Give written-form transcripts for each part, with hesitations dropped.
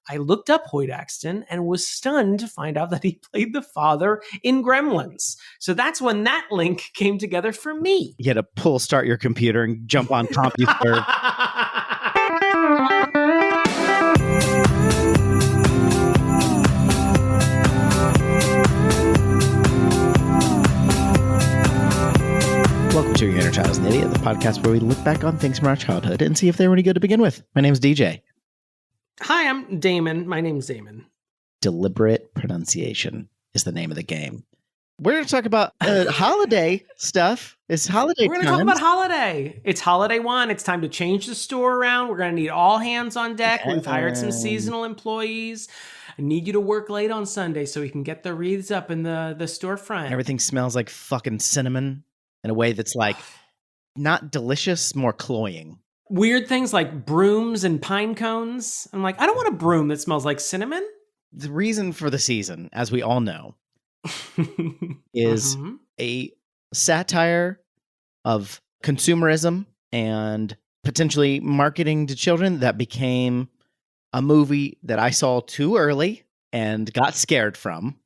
I looked up Hoyt Axton and was stunned to find out that he played the father in Gremlins. So that's when that link came together for me. You had to start your computer and jump on CompuServe. Welcome to Your Inner Child is an Idiot, the podcast where we look back on things from our childhood and see if they were any good to begin with. My name's DJ. Hi, I'm Damon. My name's Damon. Deliberate pronunciation is the name of the game. We're going to talk about holiday stuff. It's holiday We're going to talk about holiday. It's holiday one. It's time to change the store around. We're going to need all hands on deck. Yeah. We've hired some seasonal employees. I need you to work late on Sunday so we can get the wreaths up in the storefront. Everything smells like fucking cinnamon in a way that's like not delicious, more cloying. Weird things like brooms and pine cones. I'm like, I don't want a broom that smells like cinnamon. The reason for the season, as we all know, is a satire of consumerism and potentially marketing to children that became a movie that I saw too early and got scared from.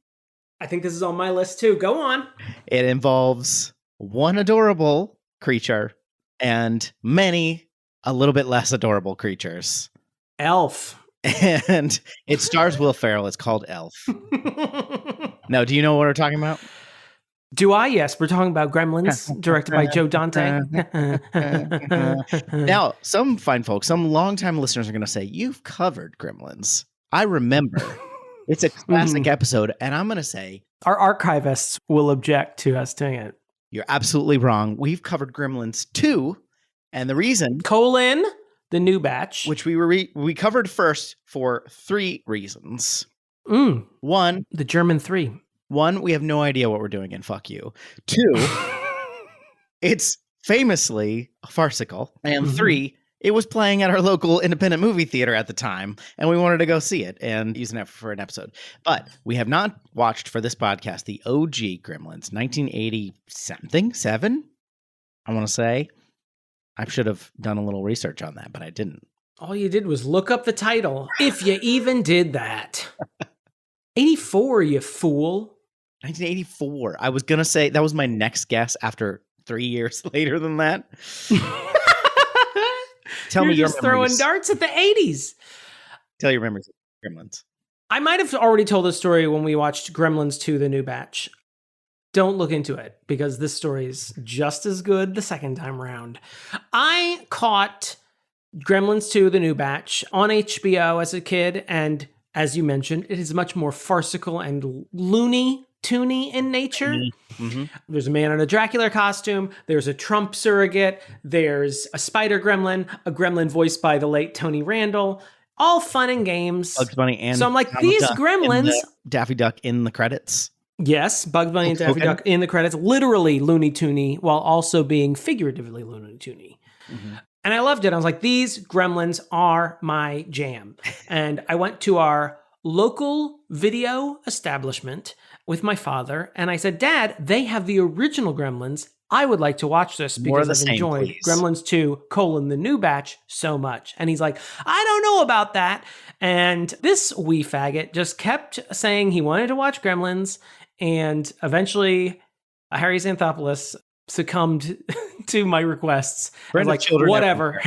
I think this is on my list too. Go on. It involves one adorable creature and many a little bit less adorable creatures. Elf. And it stars Will Ferrell. It's called Elf. Now, do you know what we're talking about? Do I? Yes. We're talking about Gremlins, directed by Joe Dante. Now, some fine folks, some longtime listeners are going to say, you've covered Gremlins. I remember. It's a classic episode. And I'm going to say, our archivists will object to us doing it. You're absolutely wrong. We've covered Gremlins 2. And the reason... the new batch. Which we covered first for 3 reasons. 1... The German 3. 1, we have no idea what we're doing and fuck you. 2, it's famously farcical. And 3, it was playing at our local independent movie theater at the time, and we wanted to go see it and use it for an episode. But we have not watched for this podcast the OG Gremlins, 1980-something, 7, I want to say. I should have done a little research on that, but I didn't. All you did was look up the title, if you even did that. 84, you fool. 1984. I was going to say, that was my next guess after 3 years later than that. Tell me your just throwing darts at the 80s. Tell your memories of Gremlins. I might have already told this story when we watched Gremlins 2, the new batch. Don't look into it because this story is just as good the second time around. I caught Gremlins 2, the new batch, on HBO as a kid, and as you mentioned, it is much more farcical and loony-toony in nature. Mm-hmm. There's a man in a Dracula costume, there's a Trump surrogate, there's a spider gremlin, a gremlin voiced by the late Tony Randall, all fun and games. Bugs Bunny and so I'm like, these gremlins... Daffy Duck in the credits. Yes, Bugs Bunny and Daffy Duck in the credits, literally loony-toony, while also being figuratively loony-toony. Mm-hmm. And I loved it. I was like, these gremlins are my jam. And I went to our local video establishment with my father, and I said, Dad, they have the original Gremlins. I would like to watch this because I've enjoyed Gremlins 2, the new batch so much. And he's like, I don't know about that. And this wee faggot just kept saying he wanted to watch Gremlins. And eventually, Harry Xanthopoulos succumbed to my requests. I was like, whatever.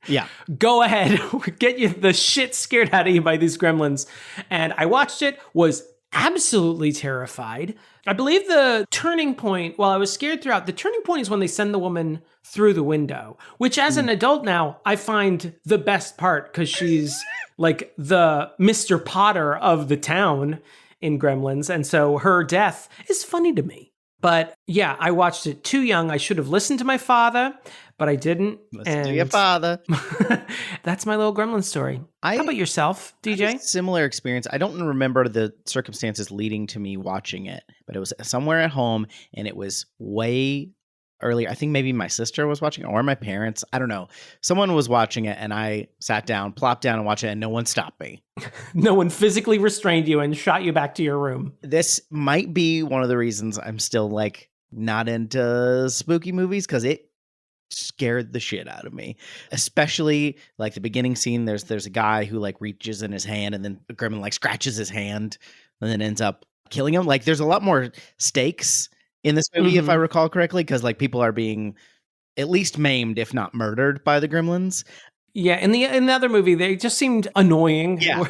Yeah. Go ahead. Get you the shit scared out of you by these Gremlins. And I watched it, was absolutely terrified. I believe the turning point, while I was scared throughout, the turning point is when they send the woman through the window, which as an adult now, I find the best part because she's like the Mr. Potter of the town in Gremlins. And so her death is funny to me. But yeah, I watched it too young. I should have listened to my father, but I didn't. Listen to your father. That's my little Gremlin story. How about yourself, DJ? Similar experience. I don't remember the circumstances leading to me watching it, but it was somewhere at home and it was way earlier. I think maybe my sister was watching it or my parents. I don't know. Someone was watching it and I sat down, plopped down and watched it and no one stopped me. No one physically restrained you and shot you back to your room. This might be one of the reasons I'm still like not into spooky movies because it scared the shit out of me, especially like the beginning scene. There's a guy who like reaches in his hand and then the gremlin like scratches his hand and then ends up killing him. Like there's a lot more stakes in this movie, if I recall correctly, because like people are being at least maimed, if not murdered, by the gremlins. Yeah, in the other movie, they just seemed annoying. Yeah.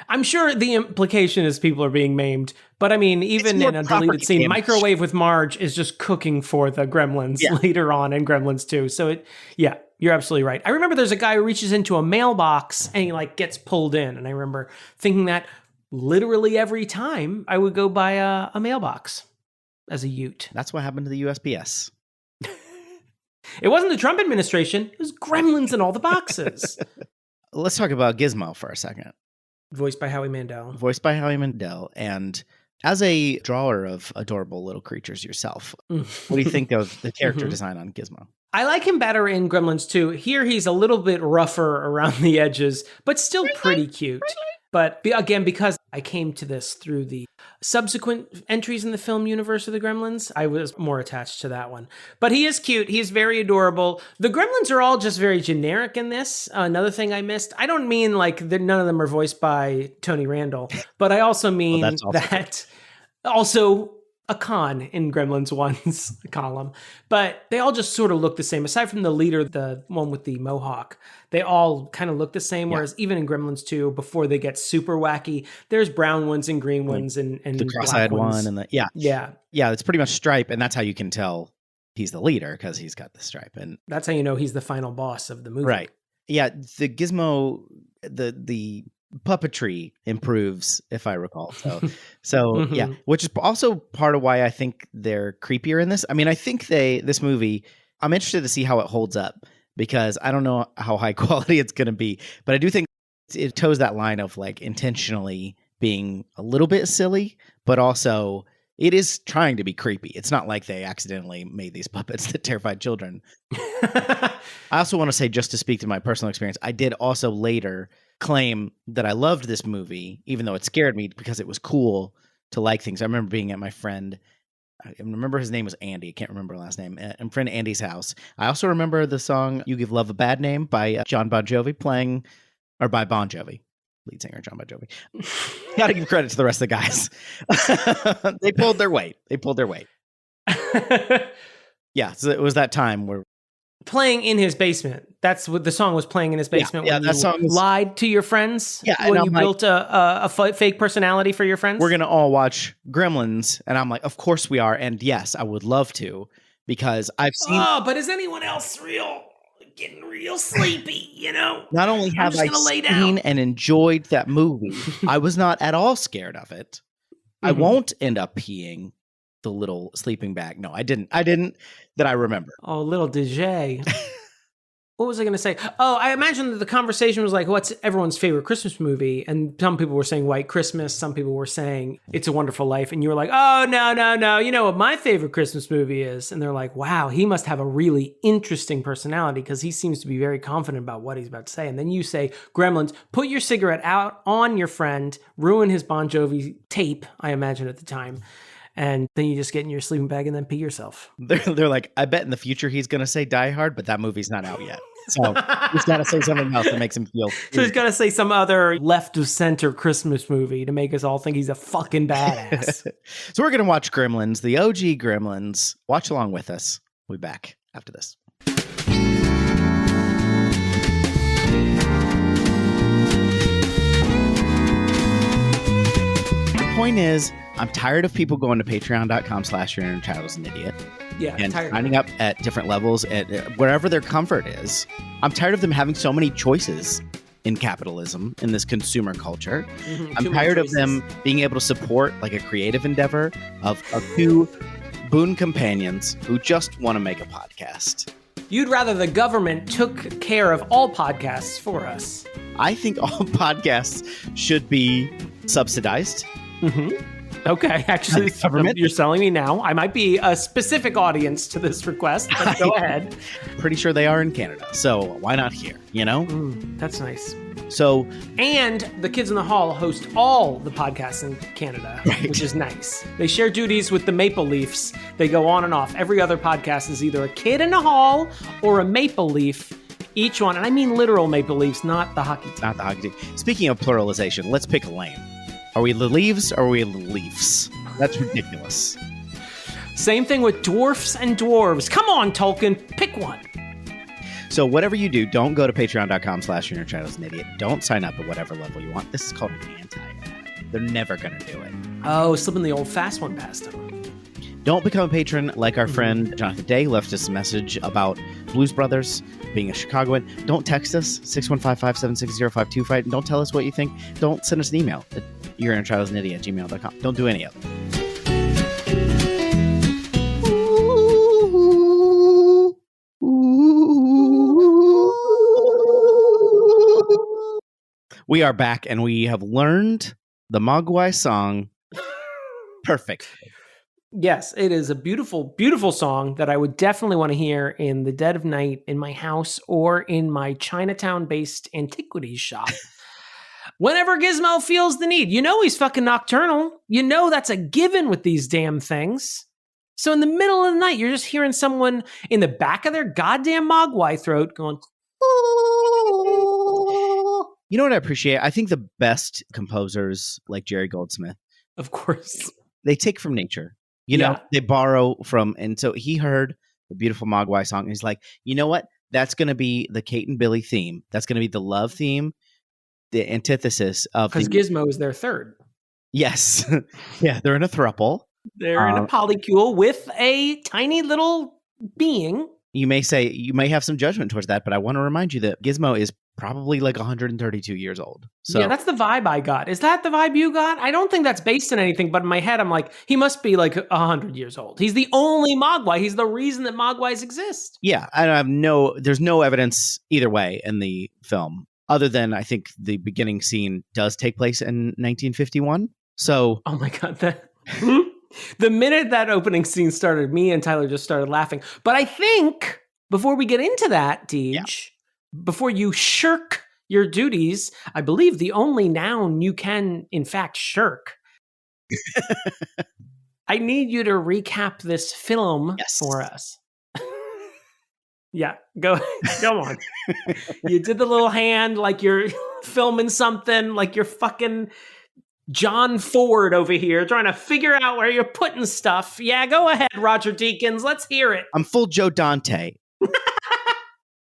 I'm sure the implication is people are being maimed, but I mean, even in a deleted scene, damage. Microwave with Marge is just cooking for the gremlins later on in Gremlins 2. So you're absolutely right. I remember there's a guy who reaches into a mailbox and he like gets pulled in, and I remember thinking that literally every time I would go buy a mailbox as a ute. That's what happened to the USPS. It wasn't the Trump administration. It was gremlins in all the boxes. Let's talk about Gizmo for a second. Voiced by Howie Mandel. And as a drawer of adorable little creatures yourself, what do you think of the character design on Gizmo? I like him better in Gremlins 2. Here he's a little bit rougher around the edges, but still pretty cute. But again, because I came to this through the subsequent entries in the film universe of the Gremlins, I was more attached to that one. But he is cute. He's very adorable. The Gremlins are all just very generic in this. Another thing I missed, I don't mean like none of them are voiced by Tony Randall, but I also mean that also a con in Gremlins 1's column. But they all just sort of look the same. Aside from the leader, the one with the mohawk, they all kind of look the same. Whereas even in Gremlins 2, before they get super wacky, there's brown ones and green ones and the cross-eyed one and it's pretty much Stripe, and that's how you can tell he's the leader because he's got the stripe, and that's how you know he's the final boss of the movie. Right? Yeah, the Gizmo, the puppetry improves, if I recall. So yeah, which is also part of why I think they're creepier in this. I mean, I think this movie, I'm interested to see how it holds up because I don't know how high quality it's going to be, but I do think it toes that line of like intentionally being a little bit silly, but also it is trying to be creepy. It's not like they accidentally made these puppets that terrified children. I also want to say, just to speak to my personal experience, I did also later claim that I loved this movie, even though it scared me because it was cool to like things. I remember being at my friend, I remember his name was Andy. I can't remember her last name. And friend Andy's house. I also remember the song "You Give Love a Bad Name" by John Bon Jovi by Bon Jovi, lead singer John Bon Jovi. Got to give credit to the rest of the guys. They pulled their weight. Yeah, so it was that time where playing in his basement. That's what the song was playing in his basement. Yeah, when that song lied to your friends. Yeah, when you built a fake personality for your friends. We're gonna all watch Gremlins, and I'm like, of course we are, and yes, I would love to because I've seen. Oh, but is anyone else getting real sleepy? You know. Not only have I seen and enjoyed that movie, I was not at all scared of it. I won't end up peeing the little sleeping bag. No, I didn't. That I remember. Oh, little DJ. What was I going to say? Oh, I imagine that the conversation was like, what's everyone's favorite Christmas movie? And some people were saying White Christmas. Some people were saying It's a Wonderful Life. And you were like, oh, no. You know what my favorite Christmas movie is? And they're like, wow, he must have a really interesting personality because he seems to be very confident about what he's about to say. And then you say, Gremlins, put your cigarette out on your friend, ruin his Bon Jovi tape, I imagine at the time. And then you just get in your sleeping bag and then pee yourself. They're like, I bet in the future he's going to say Die Hard, but that movie's not out yet. So he's got to say something else that makes him feel. So he's got to say some other left of center Christmas movie to make us all think he's a fucking badass. So we're going to watch Gremlins, the OG Gremlins. Watch along with us. We'll be back after this. The point is, I'm tired of people going to patreon.com/your inner child is an idiot. Yeah, and signing up at different levels at wherever their comfort is. I'm tired of them having so many choices in capitalism, in this consumer culture. I'm tired of them being able to support like a creative endeavor of two boon companions who just want to make a podcast. You'd rather the government took care of all podcasts for us. I think all podcasts should be subsidized. Okay, actually, you're selling me now. I might be a specific audience to this request, but go ahead. Pretty sure they are in Canada, so why not here, you know? That's nice. So, and the Kids in the Hall host all the podcasts in Canada, which is nice. They share duties with the Maple Leafs. They go on and off. Every other podcast is either a Kid in the Hall or a Maple Leaf. Each one, and I mean literal Maple Leafs, not the hockey team. Not the hockey team. Speaking of pluralization, let's pick a lane. Are we the Leaves or are we the Leafs? That's ridiculous. Same thing with dwarfs and dwarves. Come on, Tolkien, pick one. So whatever you do, don't go to patreon.com/YourInnerChildIsAnIdiot. Don't sign up at whatever level you want. This is called an anti-ad. They're never going to do it. Oh, slipping the old fast one past them. Don't become a patron like our friend Jonathan Day left us a message about Blues Brothers being a Chicagoan. Don't text us, 615-576-0525. And don't tell us what you think. Don't send us an email at yourinnerchildisanidiot@gmail.com. Don't do any of them. We are back, and we have learned the Mogwai song perfect. Yes, it is a beautiful, beautiful song that I would definitely want to hear in the dead of night in my house or in my Chinatown-based antiquities shop. Whenever Gizmo feels the need. You know he's fucking nocturnal. You know that's a given with these damn things. So in the middle of the night, you're just hearing someone in the back of their goddamn Mogwai throat going... You know what I appreciate? I think the best composers, like Jerry Goldsmith, of course, they take from nature. You know, they borrow from, and so he heard the beautiful Mogwai song, and he's like, you know what? That's going to be the Kate and Billy theme. That's going to be the love theme, the antithesis of... Because Gizmo is their third. Yes. Yeah, they're in a throuple. They're in a polycule with a tiny little being. You may say, you may have some judgment towards that, but I want to remind you that Gizmo is probably like 132 years old. So yeah, that's the vibe I got. Is that the vibe you got? I don't think that's based on anything, but in my head, I'm like, he must be like 100 years old. He's the only Mogwai. He's the reason that Mogwais exist. Yeah, there's no evidence either way in the film, other than I think the beginning scene does take place in 1951. So, oh my God, the minute that opening scene started, me and Tyler just started laughing. But I think before we get into that, Deej, before you shirk your duties, I believe the only noun you can, in fact, shirk. I need you to recap this film for us. Yeah, go on. You did the little hand like you're filming something, like you're fucking John Ford over here trying to figure out where you're putting stuff. Yeah, go ahead, Roger Deakins. Let's hear it. I'm full Joe Dante.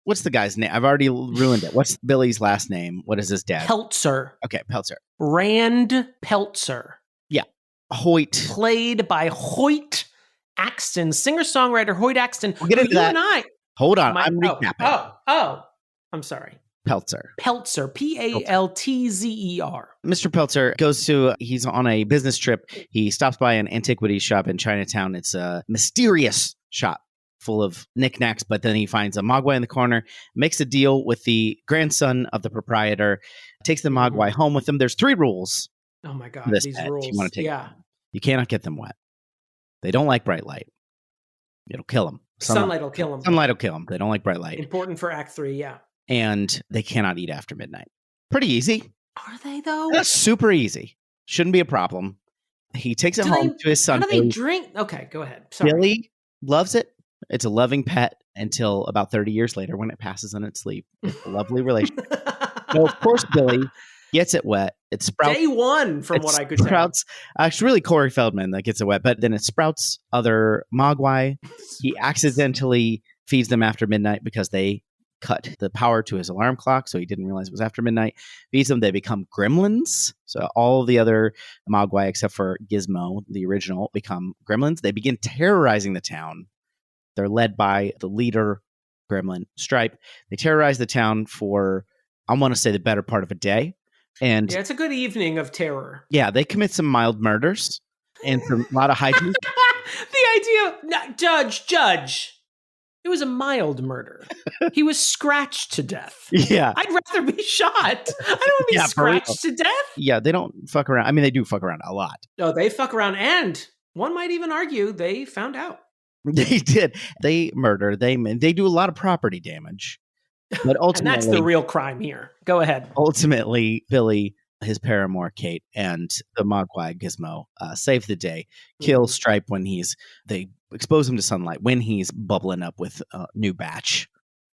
What's the guy's name? I've already ruined it. What's Billy's last name? What is his dad? Peltzer. Okay, Peltzer. Rand Peltzer. Yeah. Hoyt. Played by Hoyt Axton, singer-songwriter Hoyt Axton. We'll get into that. And I, hold on, I'm recapping. I'm sorry. Peltzer. Peltzer. Peltzer. Mr. Peltzer he's on a business trip. He stops by an antiquities shop in Chinatown. It's a mysterious shop full of knickknacks, but then he finds a Mogwai in the corner, makes a deal with the grandson of the proprietor, takes the Mogwai home with him. There's 3 rules. Oh my God, these rules. You want to take them. You cannot get them wet. They don't like bright light. It'll kill them. Sunlight will kill them. Sunlight will kill them. They don't like bright light. Important for Act 3, yeah. And they cannot eat after midnight. Pretty easy. Are they, though? That's super easy. Shouldn't be a problem. He takes it home to his son. How do they drink? Okay, go ahead. Sorry. Billy loves it. It's a loving pet until about 30 years later when it passes in its sleep. It's a lovely relationship. So, of course, Billy gets it wet. It sprouts. Day one, from what I could tell. It's really Corey Feldman that gets it wet, but then it sprouts other Mogwai. He accidentally feeds them after midnight because they cut the power to his alarm clock, so he didn't realize it was after midnight. Feeds them, they become gremlins. So all the other Mogwai, except for Gizmo, the original, become gremlins. They begin terrorizing the town. They're led by the leader, Gremlin Stripe. They terrorize the town for, I want to say, the better part of a day. And yeah, it's a good evening of terror. Yeah, they commit some mild murders and a lot of hijinks. The idea, Judge. It was a mild murder. He was scratched to death. Yeah. I'd rather be shot. I don't want to be scratched to death. Yeah, they don't fuck around. I mean, they do fuck around a lot. Oh, they fuck around, and one might even argue they found out. They did. They murder. They do a lot of property damage. But ultimately, and that's the real crime here. Go ahead. Ultimately, Billy, his paramour, Kate, and the Mogwai Gizmo save the day, kill Stripe when they expose him to sunlight when he's bubbling up with a new batch,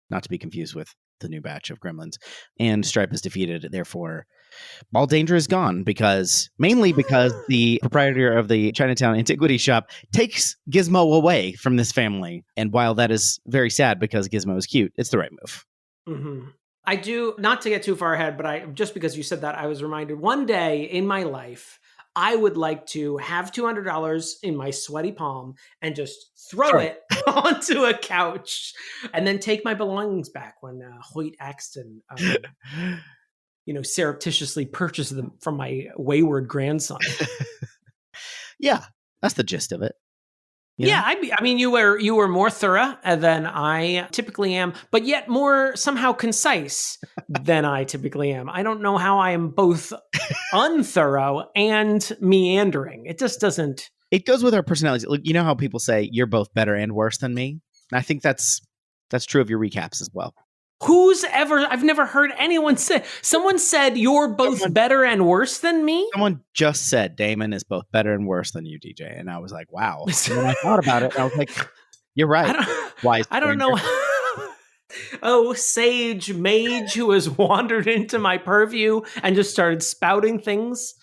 not to be confused with the new batch of Gremlins. And Stripe is defeated. Therefore, all danger is gone mainly because the proprietor of the Chinatown Antiquity Shop takes Gizmo away from this family. And while that is very sad because Gizmo is cute, it's the right move. Mm-hmm. I do, not to get too far ahead, but just because you said that, I was reminded one day in my life, I would like to have $200 in my sweaty palm and just throw it onto a couch and then take my belongings back when Hoyt Axton, surreptitiously purchased them from my wayward grandson. Yeah, that's the gist of it. Yeah, you were more thorough than I typically am, but yet more somehow concise than I typically am. I don't know how I am both unthorough and meandering. It just doesn't. It goes with our personalities. You know how people say you're both better and worse than me? And I think that's true of your recaps as well. I've never heard anyone say, someone said you're both better and worse than me? Someone just said Damon is both better and worse than you, DJ. And I was like, wow. And then I thought about it and I was like, you're right. I don't know. Oh, sage mage who has wandered into my purview and just started spouting things.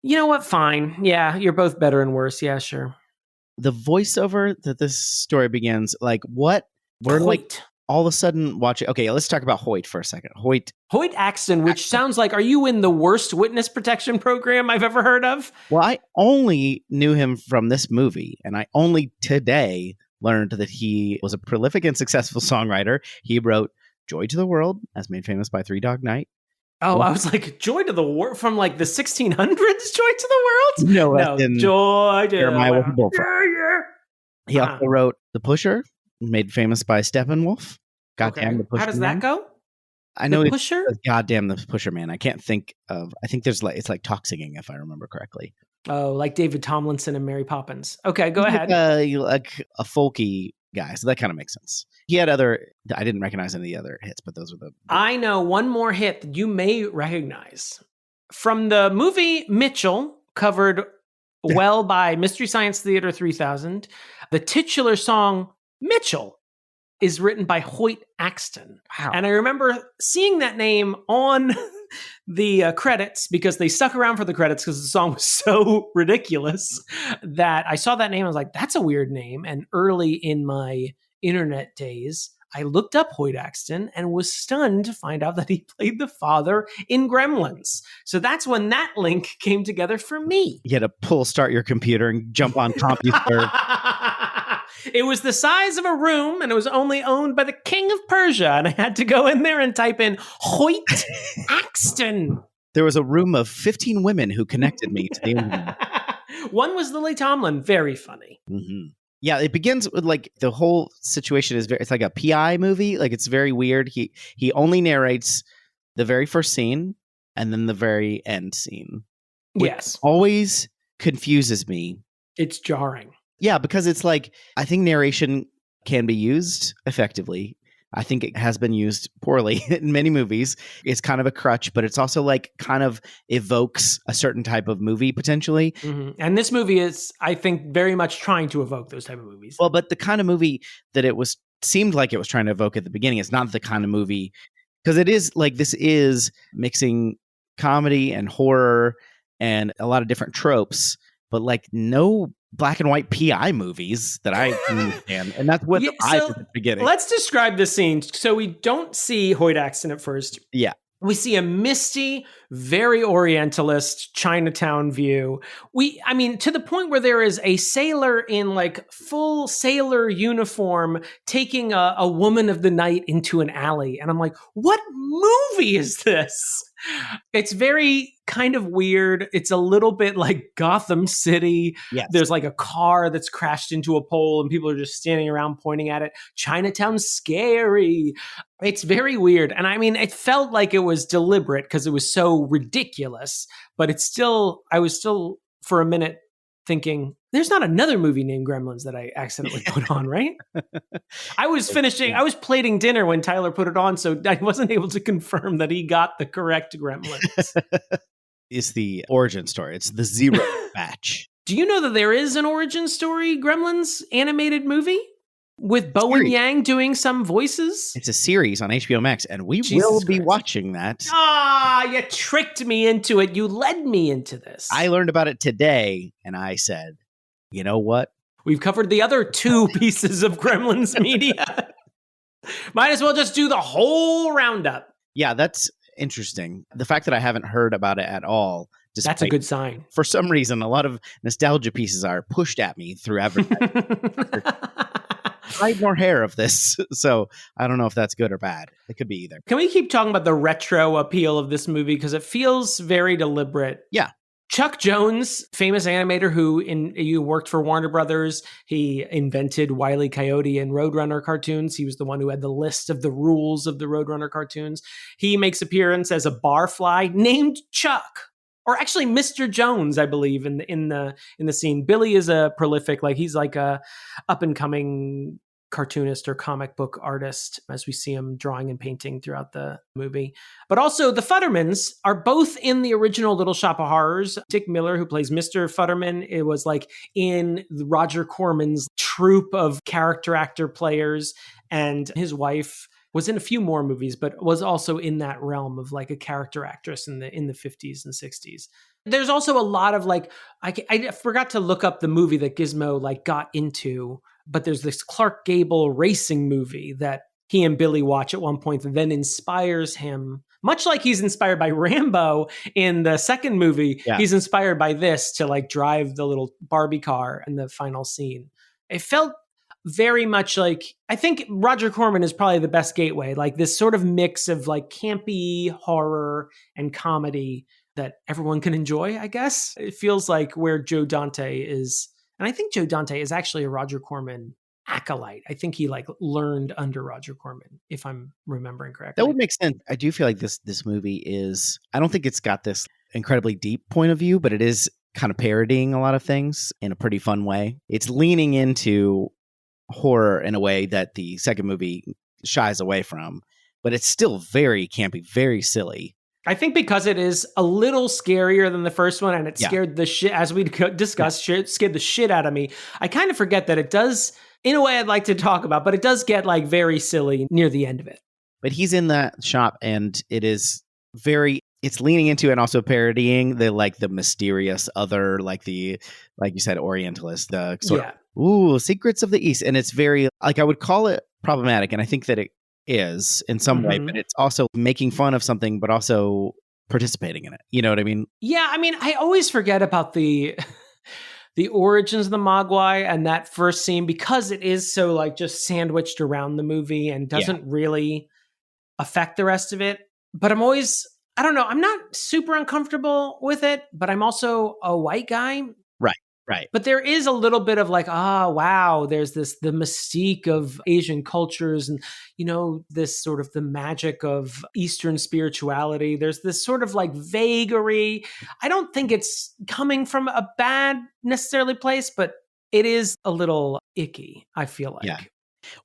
You know what? Fine. Yeah, you're both better and worse. Yeah, sure. The voiceover that this story begins, like what? We're Hoyt. All of a sudden watching. Okay, let's talk about Hoyt for a second. Hoyt Axton, which sounds like, are you in the worst witness protection program I've ever heard of? Well, I only knew him from this movie, and I only today learned that he was a prolific and successful songwriter. He wrote Joy to the World, as made famous by Three Dog Night. Oh, I was like, Joy to the World from like the 1600s, Joy to the World? No, Joy to Jeremiah the World. Yeah. He also wrote The Pusher, made famous by Steppenwolf. Goddamn the Pusher. How does that go? I know the Pusher? Goddamn the Pusher Man. I can't think of. I think there's it's like talk singing, if I remember correctly. Oh, like David Tomlinson and Mary Poppins. Okay, go ahead. Like a folky guy, so that kind of makes sense. He had other. I didn't recognize any of the other hits, but those were the. I know one more hit that you may recognize from the movie Mitchell, covered well by Mystery Science Theater 3000. The titular song Mitchell is written by Hoyt Axton. Wow. And I remember seeing that name on the credits because they stuck around for the credits because the song was so ridiculous that I saw that name. I was like, that's a weird name. And early in my internet days, I looked up Hoyt Axton and was stunned to find out that he played the father in Gremlins. So that's when that link came together for me. You had to start your computer and jump on CompuServe. It was the size of a room, and it was only owned by the King of Persia, and I had to go in there and type in Hoyt Axton. There was a room of 15 women who connected me to the internet. One was Lily Tomlin. Very funny. Mm-hmm. Yeah, it begins with like the whole situation is it's like a PI movie. Like it's very weird. He only narrates the very first scene and then the very end scene. Yes. Always confuses me. It's jarring. Yeah, because it's like, I think narration can be used effectively. I think it has been used poorly in many movies. It's kind of a crutch, but it's also like kind of evokes a certain type of movie potentially. Mm-hmm. And this movie is, I think, very much trying to evoke those type of movies. Well, but the kind of movie that seemed like it was trying to evoke at the beginning, it's not the kind of movie, because it is like, this is mixing comedy and horror and a lot of different tropes, but like no black and white PI movies that I understand. And that's what I did at the beginning. Let's describe the scene. So we don't see Hoyt Axton at first. Yeah. We see a misty, very Orientalist Chinatown view. To the point where there is a sailor in like full sailor uniform taking a woman of the night into an alley. And I'm like, what movie is this? It's very kind of weird. It's a little bit like Gotham City. Yes. There's like a car that's crashed into a pole and people are just standing around pointing at it. Chinatown's scary. It's very weird. And it felt like it was deliberate because it was so ridiculous, but I was still for a minute thinking, There's not another movie named Gremlins that I accidentally put on, right? I was plating dinner when Tyler put it on, so I wasn't able to confirm that he got the correct Gremlins. It's the origin story. It's the Zero batch. Do you know that there is an origin story Gremlins animated movie with Bowen Yang doing some voices? It's a series on HBO Max, and we will be watching that. You tricked me into it. You led me into this. I learned about it today, and I said, you know what? We've covered the other 2 pieces of Gremlins media. Might as well just do the whole roundup. Yeah, that's interesting. The fact that I haven't heard about it at all. That's a good sign. For some reason, a lot of nostalgia pieces are pushed at me through advertising. Hide more hair of this. So I don't know if that's good or bad. It could be either. Can we keep talking about the retro appeal of this movie? Because it feels very deliberate. Yeah. Chuck Jones, famous animator who worked for Warner Brothers. He invented Wile E. Coyote and Roadrunner cartoons. He was the one who had the list of the rules of the Roadrunner cartoons. He makes appearance as a barfly named Chuck. Or actually, Mr. Jones, I believe, in the scene. Billy is a prolific, he's like a up and coming cartoonist or comic book artist, as we see him drawing and painting throughout the movie. But also, the Futtermans are both in the original Little Shop of Horrors. Dick Miller, who plays Mr. Futterman, it was in Roger Corman's troupe of character actor players, and his wife was in a few more movies, but was also in that realm of a character actress in the 50s and 60s. There's also a lot of I forgot to look up the movie that Gizmo got into, but there's this Clark Gable racing movie that he and Billy watch at one point that then inspires him, much like he's inspired by Rambo in the second movie. Yeah. He's inspired by this to drive the little Barbie car in the final scene. It felt very much I think Roger Corman is probably the best gateway, this sort of mix of campy horror and comedy that everyone can enjoy, I guess. It feels like where Joe Dante is, and I think Joe Dante is actually a Roger Corman acolyte. I think he learned under Roger Corman, if I'm remembering correctly. That would make sense. I do feel like this movie is, I don't think it's got this incredibly deep point of view, but it is kind of parodying a lot of things in a pretty fun way. It's leaning into horror in a way that the second movie shies away from, but it's still very campy, very silly. I think because it is a little scarier than the first one, and it scared the shit, as we discussed, scared the shit out of me. I kind of forget that it does, in a way I'd like to talk about, but it does get very silly near the end of it. But he's in that shop, and it is it's leaning into and also parodying the mysterious other, like you said, Orientalist, the sort of secrets of the East. And it's very, I would call it problematic. And I think that it is in some way, but it's also making fun of something, but also participating in it. You know what I mean? Yeah. I mean, I always forget about the origins of the Mogwai and that first scene, because it is so just sandwiched around the movie and doesn't really affect the rest of it. But I'm always, I don't know, I'm not super uncomfortable with it, but I'm also a white guy. Right. But there is a little bit of wow, there's the mystique of Asian cultures and, this sort of the magic of Eastern spirituality. There's this sort of vagary. I don't think it's coming from a bad necessarily place, but it is a little icky, I feel like. Yeah.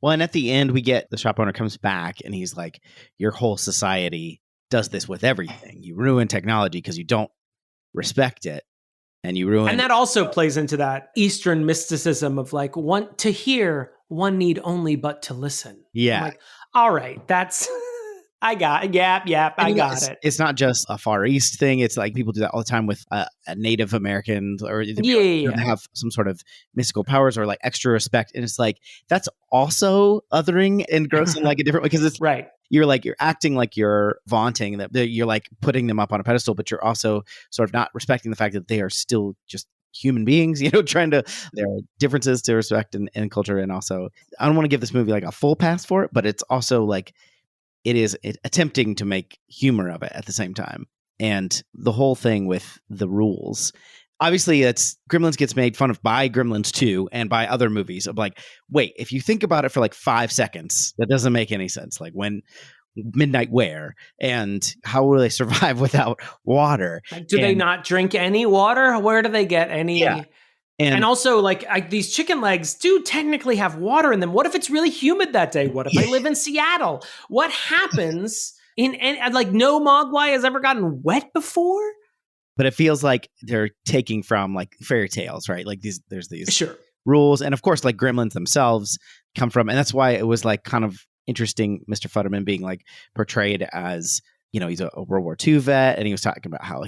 Well, and at the end, we get the shop owner comes back and he's like, your whole society does this with everything. You ruin technology because you don't respect it. And you ruin. And that also plays into that Eastern mysticism of one to hear, one need only but to listen. Yeah. I'm all right, that's I got it. I got it. It's not just a Far East thing. It's people do that all the time with a Native Americans or they have some sort of mystical powers or extra respect. And it's that's also othering and gross in a different way, because it's right. You're acting like you're vaunting that you're putting them up on a pedestal, but you're also sort of not respecting the fact that they are still just human beings, there are differences to respect in culture. And also, I don't want to give this movie a full pass for it, but it's also it is attempting to make humor of it at the same time. And the whole thing with the rules, obviously Gremlins gets made fun of by Gremlins 2 and by other movies of wait, if you think about it for 5 seconds, that doesn't make any sense. When midnight where and how will they survive without water? Do they not drink any water? Where do they get any? And also, like these chicken legs do technically have water in them. What if it's really humid that day? What if I live in Seattle? What happens like no Mogwai has ever gotten wet before? But it feels like they're taking from like fairy tales, right? Like there's these sure. rules. And of course, like Gremlins themselves come from, and that's why it was like kind of interesting, Mr. Futterman being like portrayed as, he's a World War II vet. And he was talking about how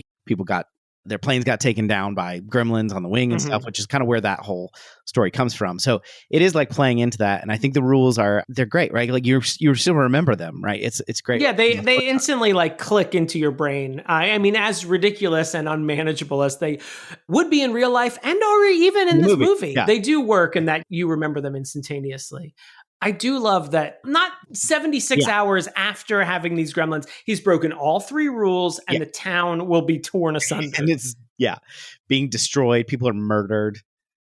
their planes got taken down by gremlins on the wing and stuff, which is kind of where that whole story comes from. So it is like playing into that. And I think the rules they're great, right? Like you still remember them, right? It's great. Yeah, they instantly like click into your brain. I mean, as ridiculous and unmanageable as they would be in real life and or even in this movie, yeah. They do work in that you remember them instantaneously. I do love that not 76 hours after having these gremlins, he's broken all 3 rules and the town will be torn asunder. And it's, being destroyed. People are murdered,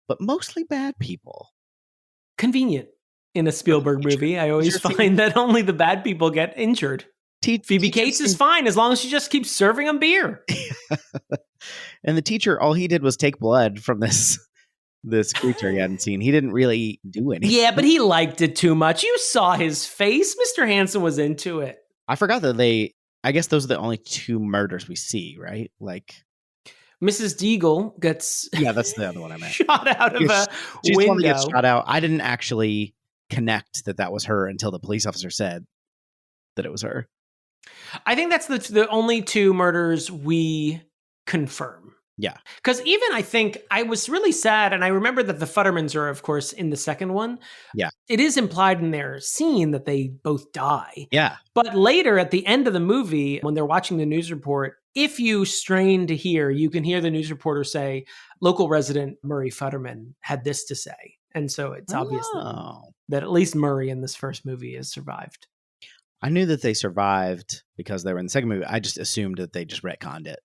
but mostly bad people. Convenient in a Spielberg movie. I always find that only the bad people get injured. Phoebe Cates is fine as long as she just keeps serving them beer. And the teacher, all he did was take blood from this creature he hadn't seen. He didn't really do anything. Yeah, but he liked it too much. You saw his face. Mr. Hansen was into it. I forgot that I guess those are the only 2 murders we see, right? Like Mrs. Deagle gets that's the other one I meant. Shot out of She's window. The one that gets shot out. I didn't actually connect that was her until the police officer said that it was her. I think that's the only 2 murders we confirm. Yeah. Because even I think I was really sad, and I remember that the Futtermans are, of course, in the second one. Yeah. It is implied in their scene that they both die. Yeah. But later, at the end of the movie, when they're watching the news report, if you strain to hear, you can hear the news reporter say, local resident Murray Futterman had this to say. And so it's obvious that at least Murray in this first movie has survived. I knew that they survived because they were in the second movie. I just assumed that they just retconned it.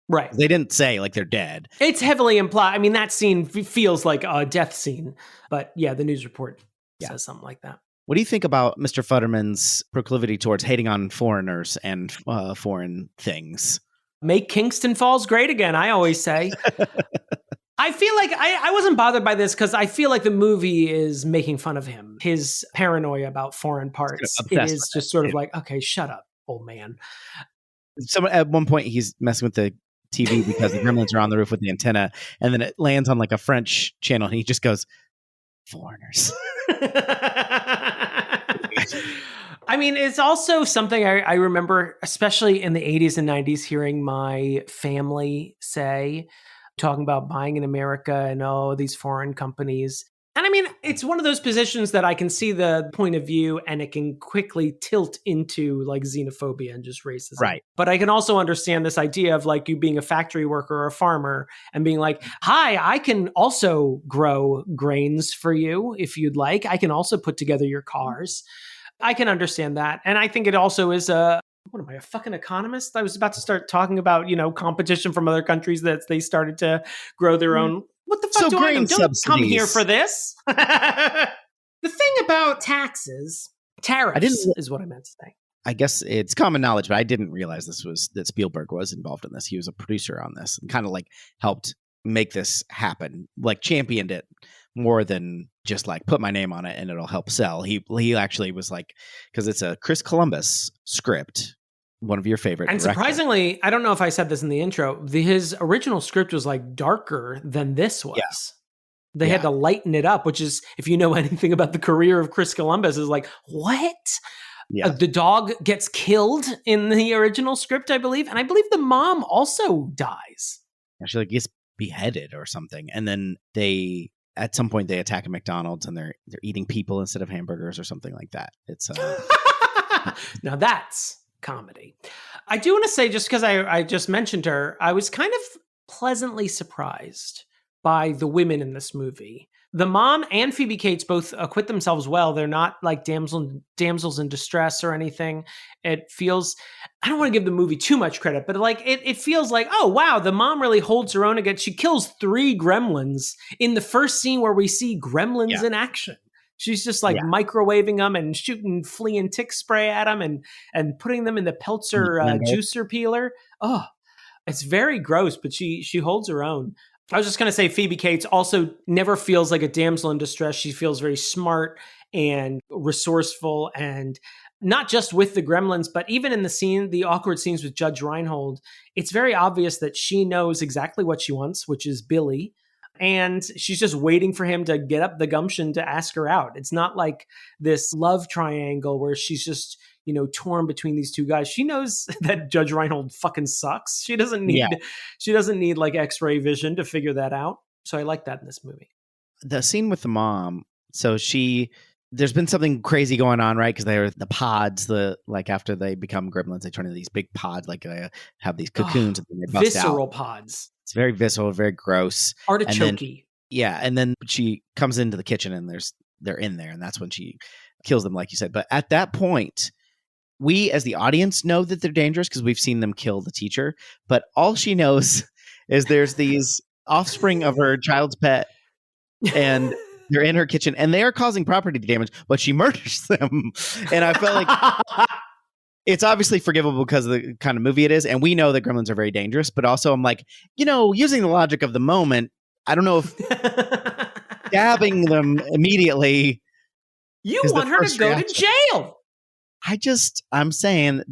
Right. They didn't say like they're dead. It's heavily implied. I mean, that scene feels like a death scene. But yeah, the news report says something like that. What do you think about Mr. Futterman's proclivity towards hating on foreigners and foreign things? Make Kingston Falls great again, I always say. I feel like I wasn't bothered by this because I feel like the movie is making fun of him. His paranoia about foreign parts. It is just sort of like, okay, shut up, old man. So at one point, he's messing with the TV because the gremlins are on the roof with the antenna, and then it lands on like a French channel, and he just goes, foreigners. I mean, it's also something I remember, especially in the 80s and 90s, hearing my family say, talking about buying in America and these foreign companies. And I mean, it's one of those positions that I can see the point of view and it can quickly tilt into like xenophobia and just racism. Right. But I can also understand this idea of like you being a factory worker or a farmer and being like, hi, I can also grow grains for you if you'd like. I can also put together your cars. I can understand that. And I think it also is what am I, a fucking economist? I was about to start talking about, competition from other countries that they started to grow their own. What the fuck do I know? Don't come here for this. The thing about tariffs is what I meant to say. I guess it's common knowledge, but I didn't realize that Spielberg was involved in this. He was a producer on this and kind of like helped make this happen, like championed it more than just like put my name on it and it'll help sell. He actually was like, because it's a Chris Columbus script. One of your favorite. And surprisingly, I don't know if I said this in the intro, his original script was like darker than this was. Yeah. They had to lighten it up, which is, if you know anything about the career of Chris Columbus, is like, what? Yeah. The dog gets killed in the original script, I believe. And I believe the mom also dies. She like gets beheaded or something. And then at some point they attack a McDonald's and they're eating people instead of hamburgers or something like that. It's now that's comedy. I do want to say, just because I just mentioned her, I was kind of pleasantly surprised by the women in this movie. The mom and Phoebe Cates both acquit themselves well. They're not like damsels in distress or anything. It feels, I don't want to give the movie too much credit, but like it feels like, oh wow, the mom really holds her own against. She kills 3 gremlins in the first scene where we see gremlins in action. She's just like microwaving them and shooting flea and tick spray at them and putting them in the Peltzer juicer peeler. Oh, it's very gross, but she holds her own. I was just going to say Phoebe Cates also never feels like a damsel in distress. She feels very smart and resourceful, and not just with the Gremlins, but even in the awkward scenes with Judge Reinhold, it's very obvious that she knows exactly what she wants, which is Billy. And she's just waiting for him to get up the gumption to ask her out. It's not like this love triangle where she's just, torn between these two guys. She knows that Judge Reinhold fucking sucks. She doesn't need like X-ray vision to figure that out. So I like that in this movie. The scene with the mom. So there's been something crazy going on, right? Because they're the pods, after they become gremlins, they turn into these big pods, they have these cocoons and then they bust visceral out. Pods. It's very visceral, very gross. Artichoke-y. And then she comes into the kitchen and they're in there, and that's when she kills them, like you said. But at that point, we as the audience know that they're dangerous because we've seen them kill the teacher. But all she knows is there's these offspring of her child's pet, and they're in her kitchen, and they are causing property damage, but she murders them. And I felt like it's obviously forgivable because of the kind of movie it is. And we know that gremlins are very dangerous, but also I'm like, using the logic of the moment, I don't know if stabbing them immediately. You want her to go to jail. I'm saying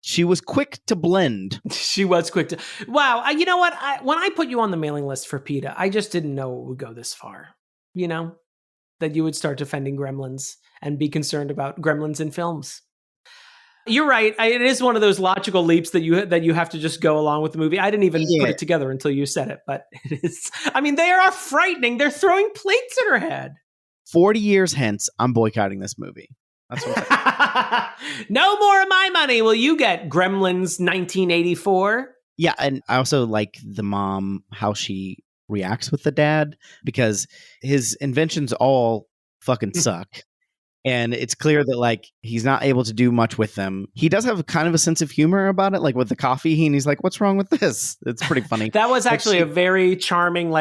she was quick to blend. She was quick to. Wow. You know what? When I put you on the mailing list for PETA, I just didn't know it would go this far. That you would start defending gremlins and be concerned about gremlins in films. You're right. It is one of those logical leaps that you have to just go along with the movie. I didn't even put it together until you said it, but it is. I mean, they are frightening. They're throwing plates at her head. 40 years hence, I'm boycotting this movie. That's what I'm saying. No more of my money will you get, Gremlins 1984. Yeah, and I also like the mom, how she reacts with the dad, because his inventions all fucking suck. And it's clear that he's not able to do much with them. He does have kind of a sense of humor about it, like with the coffee, and he's like, "What's wrong with this?" It's pretty funny. That was actually a very charming,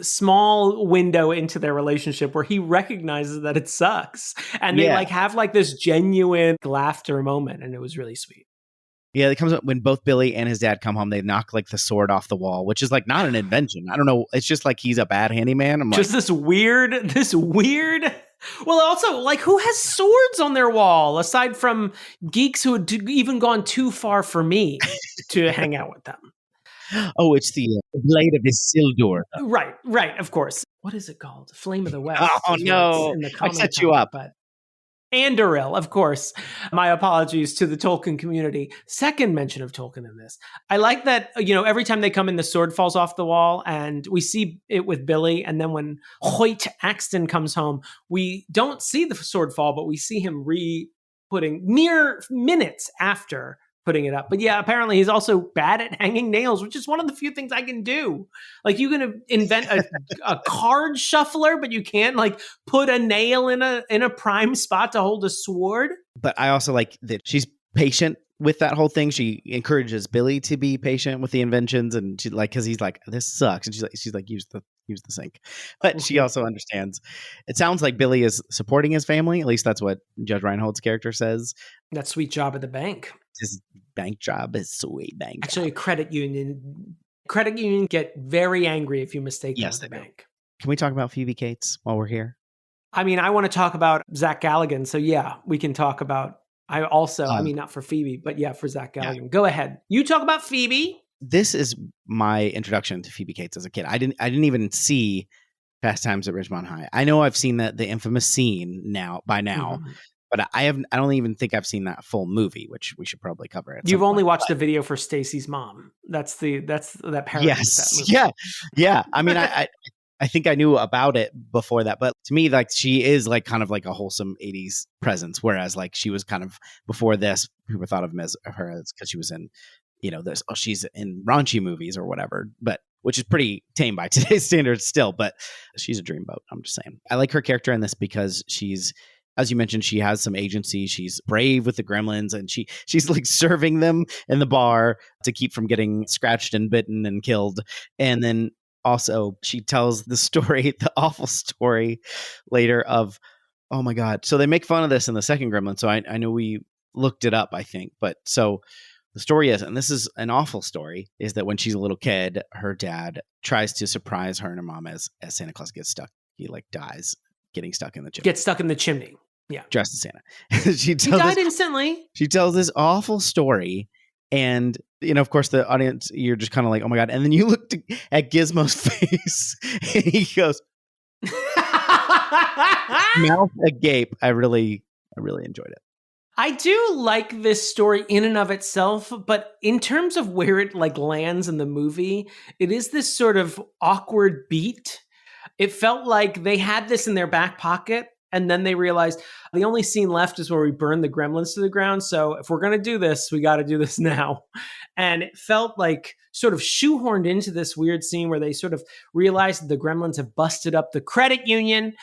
small window into their relationship where he recognizes that it sucks, and they have this genuine laughter moment, and it was really sweet. Yeah, it comes up when both Billy and his dad come home. They knock the sword off the wall, which is not an invention. I don't know. It's just he's a bad handyman. I'm just this weird. Well, also, who has swords on their wall aside from geeks who had even gone too far for me to hang out with them? Oh, it's the blade of Isildur. Right, of course. What is it called? Flame of the West. Oh, no. I set you up. But Andoril, of course. My apologies to the Tolkien community. Second mention of Tolkien in this. I like that, every time they come in, the sword falls off the wall, and we see it with Billy. And then when Hoyt Axton comes home, we don't see the sword fall, but we see him re-putting mere minutes after putting it up. But yeah, apparently he's also bad at hanging nails, which is one of the few things I can do. You can invent a card shuffler, but you can't put a nail in a prime spot to hold a sword. But I also like that she's patient with that whole thing. She encourages Billy to be patient with the inventions, and she because he's like, "This sucks," and she's like, use the sink. But she also understands. It sounds like Billy is supporting his family. At least that's what Judge Reinhold's character says. That sweet job at the bank. His bank job is sweet bank. Actually, job. Credit union get very angry if you mistake them as the bank. Can we talk about Phoebe Cates while we're here? I mean, I want to talk about Zach Galligan. So yeah, we can talk about. I also, not for Phoebe, but yeah, for Zach Galligan. Yeah. Go ahead. You talk about Phoebe. This is my introduction to Phoebe Cates as a kid. I didn't even see Fast Times at Ridgemont High. I know I've seen the infamous scene now. Mm-hmm. But I don't even think I've seen that full movie, which we should probably cover. You've only watched the video for Stacy's mom. That's that parody. Yes. Yeah. I mean, I think I knew about it before that, but to me, she is kind of a wholesome 80s presence. Whereas she was kind of before this, people thought of her as because she was in, she's in raunchy movies or whatever, but which is pretty tame by today's standards still, but she's a dreamboat. I'm just saying. I like her character in this because she's, as you mentioned, she has some agency. She's brave with the gremlins, and she's serving them in the bar to keep from getting scratched and bitten and killed. And then also she tells the story, the awful story later of, oh my God. So they make fun of this in the second Gremlin. So I know we looked it up, I think. But so The story is, and this is an awful story, is that when she's a little kid, her dad tries to surprise her and her mom as Santa Claus gets stuck. He like dies getting stuck in the chimney. Gets stuck in the chimney. Yeah. Dressed as Santa. He died instantly. She tells this awful story. And, of course, the audience, you're just kind of like, oh my God. And then you look at Gizmo's face and he goes, mouth agape. I really enjoyed it. I do like this story in and of itself, but in terms of where it like lands in the movie, it is this sort of awkward beat. It felt like they had this in their back pocket, and then they realized the only scene left is where we burn the gremlins to the ground. So if we're going to do this, we got to do this now. And it felt like sort of shoehorned into this weird scene where they sort of realized that the gremlins have busted up the credit union.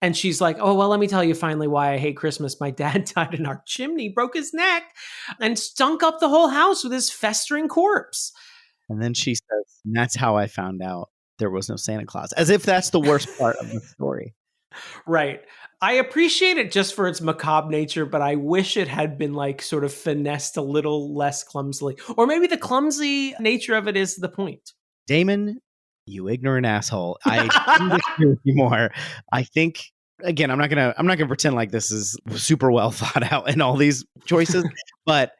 And she's like, oh, well, let me tell you finally why I hate Christmas. My dad died in our chimney, broke his neck, and stunk up the whole house with his festering corpse. And then she says, and that's how I found out there was no Santa Claus. As if that's the worst part of the story. Right. I appreciate it just for its macabre nature, but I wish it had been like sort of finessed a little less clumsily. Or maybe the clumsy nature of it is the point. Damon, you ignorant asshole. I couldn't agree with you more. I think, again, I'm not gonna pretend like this is super well thought out in all these choices, but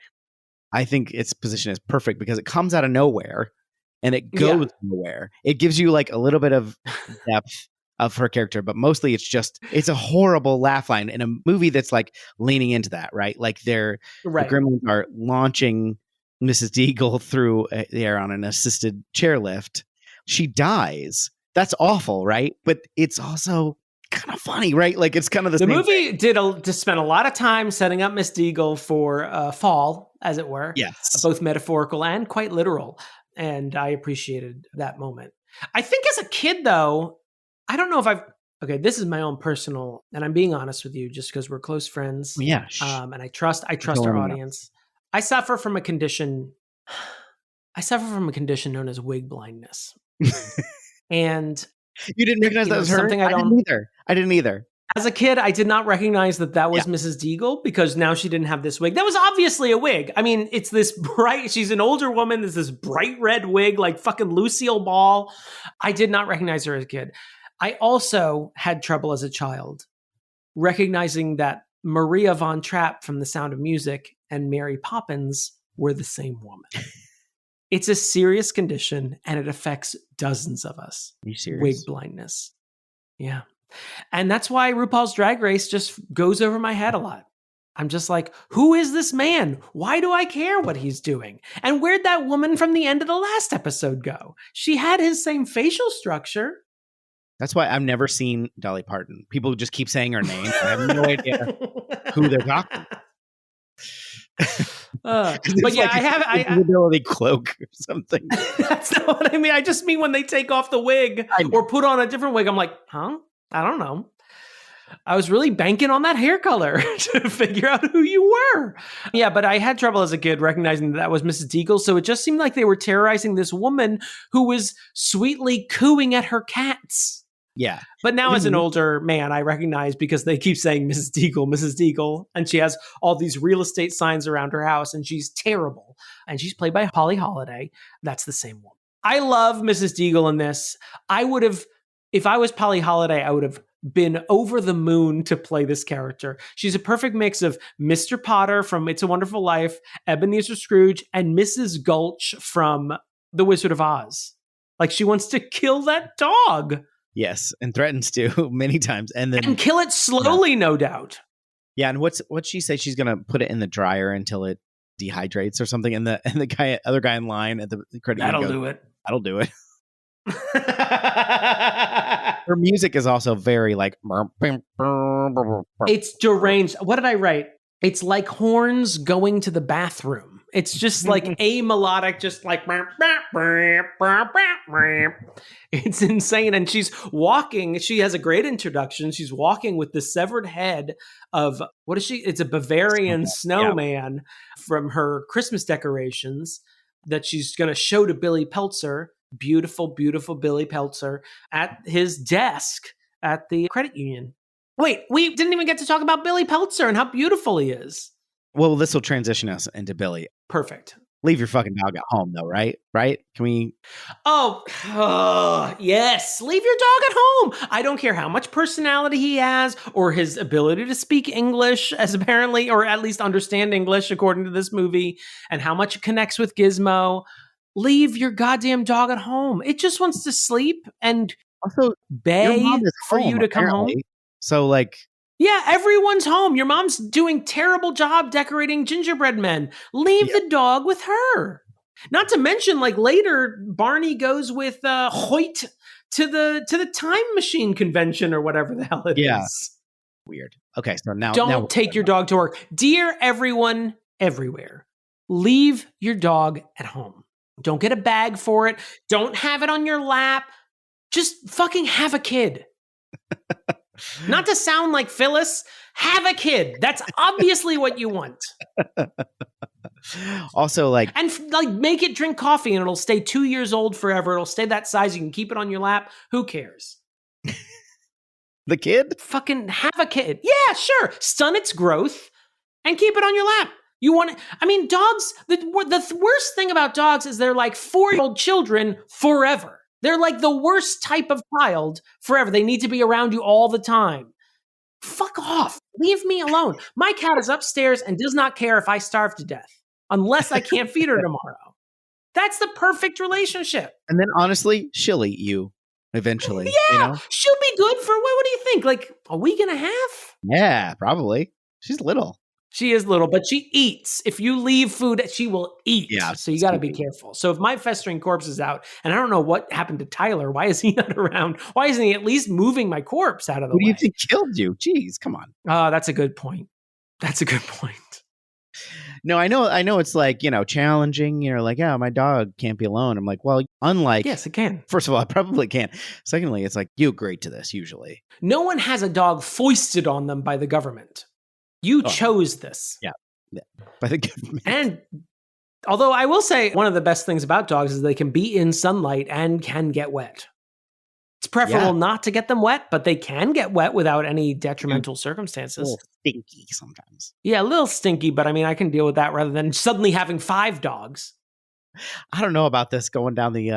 I think its position is perfect because it comes out of nowhere and it goes nowhere. It gives you like a little bit of depth of her character, but mostly it's a horrible laugh line in a movie that's like leaning into that, right? Like the Gremlins are launching Mrs. Deagle through the air on an assisted chairlift. She dies. That's awful, right? But it's also kind of funny, right? Like it's kind of the movie thing. did spend a lot of time setting up Miss Deagle for fall, as it were. Yes, both metaphorical and quite literal. And I appreciated that moment. I think as a kid, though, I don't know if okay, this is my own personal, and I'm being honest with you, just because we're close friends. Yeah. And I trust our audience. I suffer from a condition known as wig blindness. And you didn't recognize that was her? Something I didn't either. As a kid, I did not recognize that was Mrs. Deagle because now she didn't have this wig. That was obviously a wig. I mean, it's this she's an older woman. There's this bright red wig, like fucking Lucille Ball. I did not recognize her as a kid. I also had trouble as a child recognizing that Maria Von Trapp from The Sound of Music and Mary Poppins were the same woman. It's a serious condition, and it affects dozens of us. Are you serious? Wig blindness. Yeah. And that's why RuPaul's Drag Race just goes over my head a lot. I'm just like, who is this man? Why do I care what he's doing? And where'd that woman from the end of the last episode go? She had his same facial structure. That's why I've never seen Dolly Parton. People just keep saying her name. I have no idea who they're talking. But yeah, I have ability cloak or something. That's not what I mean. I just mean when they take off the wig or put on a different wig. I'm like, huh? I don't know. I was really banking on that hair color to figure out who you were. Yeah, but I had trouble as a kid recognizing that was Mrs. Deagle. So it just seemed like they were terrorizing this woman who was sweetly cooing at her cats. Yeah. But now as an older man, I recognize because they keep saying Mrs. Deagle, and she has all these real estate signs around her house, and she's terrible. And she's played by Polly Holiday. That's the same woman. I love Mrs. Deagle in this. If I was Polly Holiday, I would have been over the moon to play this character. She's a perfect mix of Mr. Potter from It's a Wonderful Life, Ebenezer Scrooge, and Mrs. Gulch from The Wizard of Oz. Like she wants to kill that dog. Yes, and threatens to many times, and kill it slowly, no doubt. Yeah, and what's she say? She's gonna put it in the dryer until it dehydrates or something. And the other guy in line at the credit That'll do it. That'll do it. Her music is also very like it's deranged. What did I write? It's like horns going to the bathroom. It's just like a melodic, just like it's insane. And she's walking. She has a great introduction. She's walking with the severed head of what is she? It's a Bavarian snowman from her Christmas decorations that she's going to show to Billy Peltzer. Beautiful, beautiful Billy Peltzer at his desk at the credit union. Wait, we didn't even get to talk about Billy Peltzer and how beautiful he is. Well, this will transition us into Billy. Perfect. Leave your fucking dog at home, though, right? Right? Can we? Yes. Leave your dog at home. I don't care how much personality he has or his ability to speak English, as apparently, or at least understand English, according to this movie, and how much it connects with Gizmo. Leave your goddamn dog at home. It just wants to sleep and Also beg for you to come home. So, like, yeah, everyone's home. Your mom's doing terrible job decorating gingerbread men. Leave the dog with her. Not to mention, like later, Barney goes with Hoyt to the time machine convention or whatever the hell it is. Weird. Okay, so now don't take your dog to work. Dear everyone, everywhere, leave your dog at home. Don't get a bag for it. Don't have it on your lap. Just fucking have a kid. Not to sound like Phyllis, have a kid. That's obviously what you want. Also, like make it drink coffee and it'll stay 2 years old forever. It'll stay that size. You can keep it on your lap. Who cares? The kid? Fucking have a kid. Yeah, sure. Stun its growth and keep it on your lap. You want it? I mean, dogs, the worst thing about dogs is they're like 4-year-old children forever. They're like the worst type of child forever. They need to be around you all the time. Fuck off. Leave me alone. My cat is upstairs and does not care if I starve to death unless I can't feed her tomorrow. That's the perfect relationship. And then honestly, she'll eat you eventually. Yeah, you know? She'll be good for, what do you think? Like a week and a half? Yeah, probably. She's little. She is little, but she eats. If you leave food, she will eat. Yeah, so you got to be careful. So if my festering corpse is out, and I don't know what happened to Tyler, why is he not around? Why isn't he at least moving my corpse out of the way? What do you think killed you? Jeez, come on. Oh, that's a good point. No, I know it's like, challenging. You're like, yeah, my dog can't be alone. I'm like, well, unlike... Yes, it can. First of all, I probably can. Secondly, it's like, you agree to this usually. No one has a dog foisted on them by the government. You chose this. Yeah. By the government. And although I will say one of the best things about dogs is they can be in sunlight and can get wet. It's preferable not to get them wet, but they can get wet without any detrimental circumstances. A little stinky sometimes. Yeah, a little stinky, but I mean, I can deal with that rather than suddenly having 5 dogs. I don't know about this going down the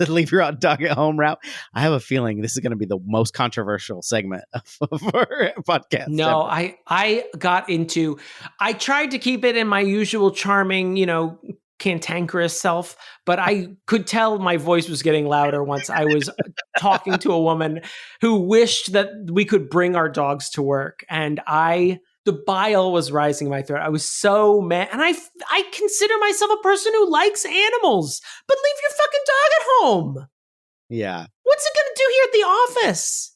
leave your dog at home route. I have a feeling this is going to be the most controversial segment of our podcast. No, ever. I tried to keep it in my usual charming, cantankerous self, but I could tell my voice was getting louder once I was talking to a woman who wished that we could bring our dogs to work. And the bile was rising in my throat. I was so mad. And I consider myself a person who likes animals, but leave your fucking dog at home. Yeah. What's it going to do here at the office?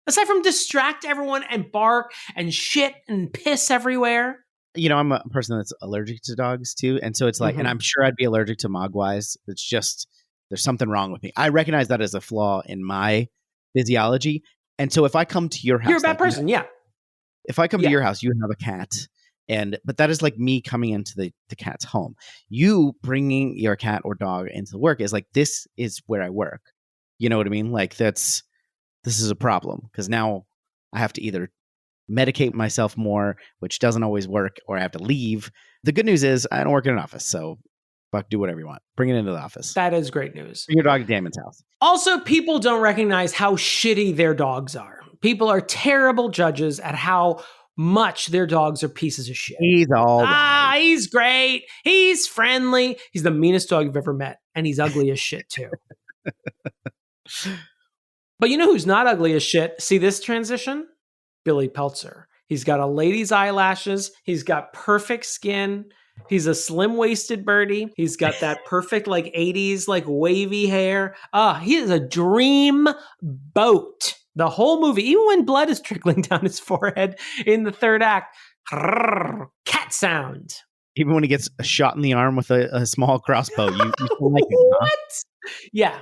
Aside from distract everyone and bark and shit and piss everywhere. I'm a person that's allergic to dogs too. And so it's like, and I'm sure I'd be allergic to mogwais. It's just, there's something wrong with me. I recognize that as a flaw in my physiology. And so if I come to your house, you're a bad person. Yeah. If I come to your house, you have a cat, but that is like me coming into the cat's home. You bringing your cat or dog into work is like, this is where I work. You know what I mean? Like this is a problem because now I have to either medicate myself more, which doesn't always work, or I have to leave. The good news is I don't work in an office, so fuck, do whatever you want. Bring it into the office. That is great news. Bring your dog to Damon's house. Also, people don't recognize how shitty their dogs are. People are terrible judges at how much their dogs are pieces of shit. He's all right. He's great. He's friendly. He's the meanest dog you've ever met. And he's ugly as shit, too. But you know who's not ugly as shit? See this transition? Billy Peltzer. He's got a lady's eyelashes. He's got perfect skin. He's a slim-waisted birdie. He's got that perfect, 80s, wavy hair. He is a dream boat. The whole movie, even when blood is trickling down his forehead in the third act, cat sound. Even when he gets a shot in the arm with a small crossbow, you still like it, huh? What? Yeah.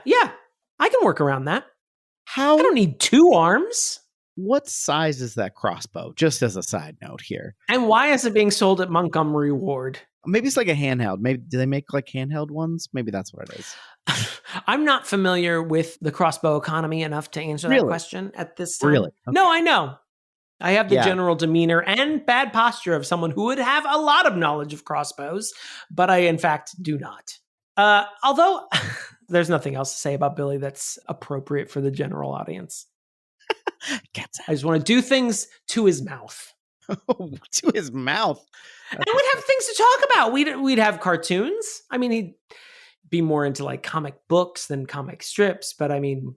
I can work around that. I don't need 2 arms. What size is that crossbow? Just as a side note here. And why is it being sold at Montgomery Ward? Maybe it's like a handheld. Maybe do they make handheld ones? Maybe that's what it is. I'm not familiar with the crossbow economy enough to answer that question at this time. Really? Okay. No, I know. I have the general demeanor and bad posture of someone who would have a lot of knowledge of crossbows, but I, in fact, do not. Although there's nothing else to say about Billy that's appropriate for the general audience. I just want to do things to his mouth. To his mouth. And we'd have things to talk about. We'd have cartoons. I mean, he'd be more into like comic books than comic strips, but I mean,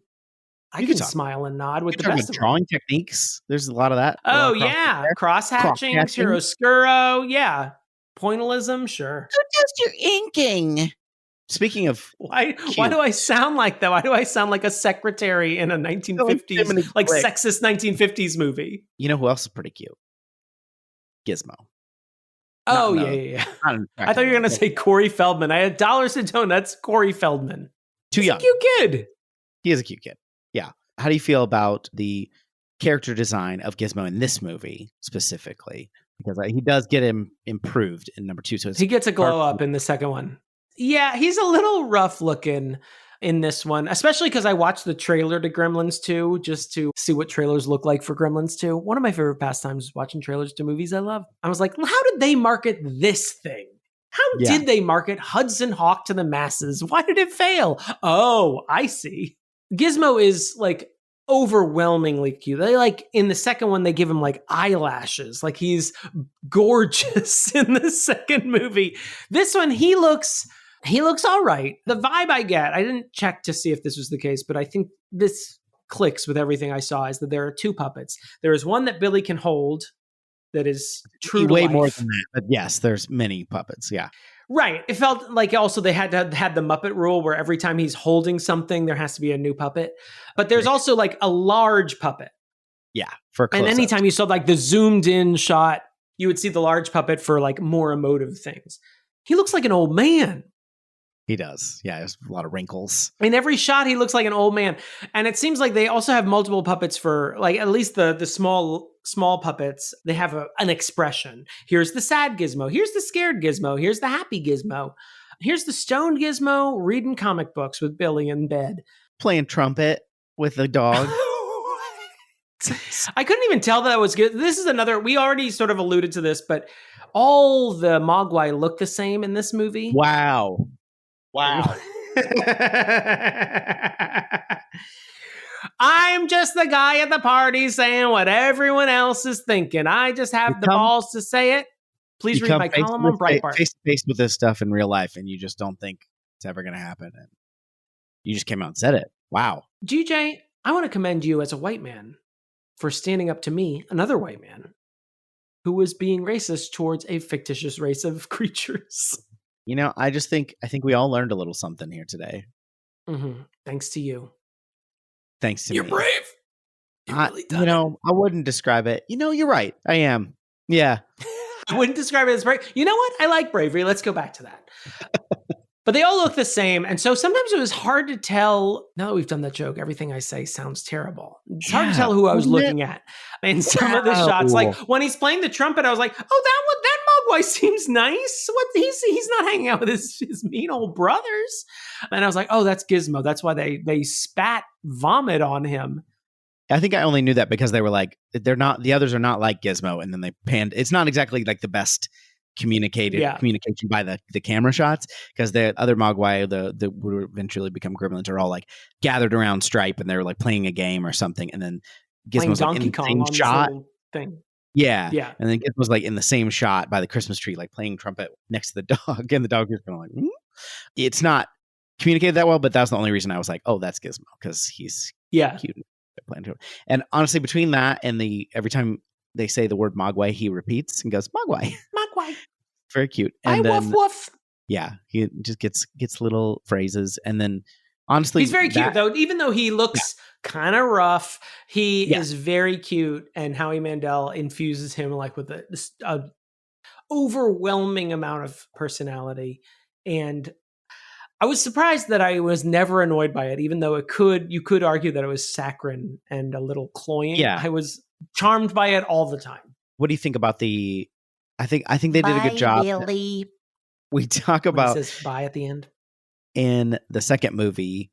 I can smile and nod with the best of drawing techniques. There's a lot of that. Oh, yeah. Cross-hatching, chiaroscuro. Yeah. Pointillism, sure. Who does your inking? Speaking of... Why do I sound like that? Why do I sound like a secretary in a 1950s, like sexist 1950s movie? You know who else is pretty cute? Gizmo. Oh, yeah. I thought you were going to say Corey Feldman. I had dollars to tone. That's Corey Feldman. Too young. He's a cute kid. He is a cute kid. Yeah. How do you feel about the character design of Gizmo in this movie specifically? Because he does get him improved in number 2. So he gets a glow up in the second one. Yeah, he's a little rough looking in this one, especially because I watched the trailer to Gremlins 2 just to see what trailers look like for Gremlins 2. One of my favorite pastimes is watching trailers to movies I love. I was like, well, how did they market this thing? How did they market Hudson Hawk to the masses? Why did it fail? Oh, I see. Gizmo is like overwhelmingly cute. They like in the second one, they give him like eyelashes. Like he's gorgeous in the second movie. This one, he looks all right. The vibe I get, I didn't check to see if this was the case, but I think this clicks with everything I saw, is that there are 2 puppets. There is one that Billy can hold that is true to way life. More than that. But yes, there's many puppets. Yeah. Right. It felt like also they had to have the Muppet rule where every time he's holding something, there has to be a new puppet. But there's also like a large puppet. Yeah. For and anytime you saw like the zoomed in shot, you would see the large puppet for like more emotive things. He looks like an old man. He does. Yeah, there's a lot of wrinkles. In every shot, he looks like an old man. And it seems like they also have multiple puppets for, like, at least the small puppets, they have an expression. Here's the sad Gizmo. Here's the scared Gizmo. Here's the happy Gizmo. Here's the stoned Gizmo reading comic books with Billy in bed. Playing trumpet with the dog. I couldn't even tell that was good. This is another, we already sort of alluded to this, but all the Mogwai look the same in this movie. Wow. I'm just the guy at the party saying what everyone else is thinking. I just have the balls to say it. Please read my column on Breitbart. Face to face with this stuff in real life, and you just don't think it's ever going to happen. And you just came out and said it. Wow. GJ, I want to commend you as a white man for standing up to me, another white man, who was being racist towards a fictitious race of creatures. You know, I think we all learned a little something here today. Mm-hmm. Thanks to you. Thanks to me. You're brave. You know, I wouldn't describe it. You know, you're right. I am. Yeah. I wouldn't describe it as brave. You know what? I like bravery. Let's go back to that. But they all look the same. And so sometimes it was hard to tell. Now that we've done that joke, everything I say sounds terrible. It's hard to tell who I was looking at in some of the shots. Like when he's playing the trumpet, I was like, oh, that Mogwai seems nice. What he's not hanging out with his mean old brothers. And I was like, oh, that's Gizmo. That's why they spat vomit on him. I think I only knew that because they were like, the others are not like Gizmo. And then they panned. It's not exactly like the best communication by the camera shots, because the other Mogwai, the would eventually become Gremlins, are all like gathered around Stripe and they're like playing a game or something, and then Gizmo's like in the same shot thing. Yeah. And then Gizmo's like in the same shot by the Christmas tree, like playing trumpet next to the dog, and the dog is kind of like, It's not communicated that well, but that's the only reason I was like, oh, that's Gizmo, because he's cute. And honestly, between that and every time they say the word Mogwai, he repeats and goes, Mogwai. Very cute. And woof woof. Yeah, he just gets little phrases. And then honestly, he's very cute though. Even though he looks kind of rough, he is very cute. And Howie Mandel infuses him like with a overwhelming amount of personality. And I was surprised that I was never annoyed by it, even though you could argue that it was saccharine and a little cloying. Yeah. I was charmed by it all the time. What do you think about I think they did a good job. Billy. We talk about it says bye at the end. In the second movie,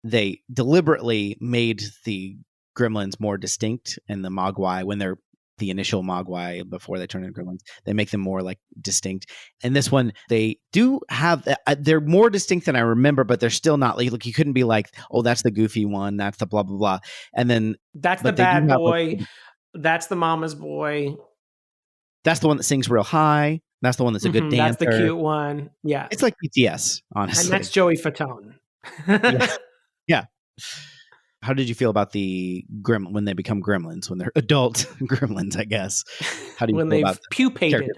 they deliberately made the Gremlins more distinct, and the Mogwai, when they're the initial Mogwai before they turn into gremlins. They make them more like distinct. And this one, they do have, they're more distinct than I remember, but they're still not like you couldn't be like, oh, that's the goofy one. That's the blah, blah, blah. And then that's the bad boy. That's the mama's boy. That's the one that sings real high. That's the one that's a good dancer. That's the cute one. Yeah. It's like BTS, honestly. And that's Joey Fatone. Yeah. How did you feel about the when they become gremlins, when they're adult gremlins, I guess? How do you when feel they've about pupated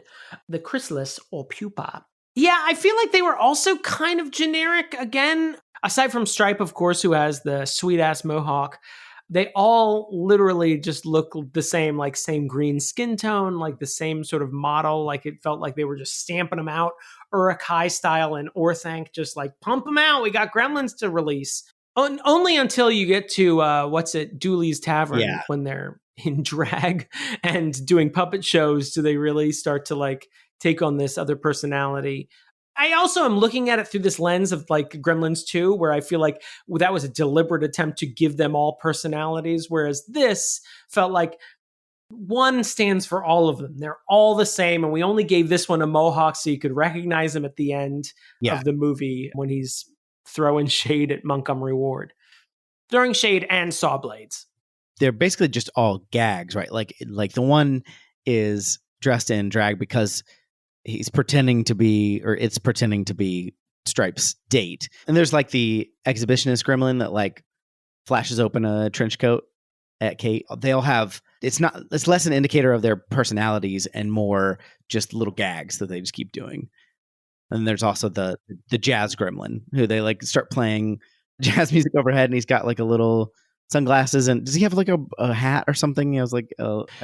the chrysalis or pupa? Yeah, I feel like they were also kind of generic again, aside from Stripe, of course, who has the sweet ass mohawk. They all literally just look the same, like same green skin tone, like the same sort of model. Like it felt like they were just stamping them out, Uruk-hai style and Orthanc, just like pump them out. We got gremlins to release. Only until you get to, Dooley's Tavern, when they're in drag and doing puppet shows, do they really start to like take on this other personality. I also am looking at it through this lens of like Gremlins 2, where I feel like that was a deliberate attempt to give them all personalities, whereas this felt like one stands for all of them. They're all the same, and we only gave this one a mohawk so you could recognize him at the end of the movie when he's throwing shade at Montgomery Ward. Throwing shade and saw blades. They're basically just all gags, right? Like the one is dressed in drag because he's pretending to be, or it's pretending to be Stripe's date. And there's like the exhibitionist gremlin that like flashes open a trench coat at Kate. They'll have, it's less an indicator of their personalities and more just little gags that they just keep doing. And there's also the jazz gremlin who they like start playing jazz music overhead, and he's got like a little sunglasses, and does he have like a hat or something? He has like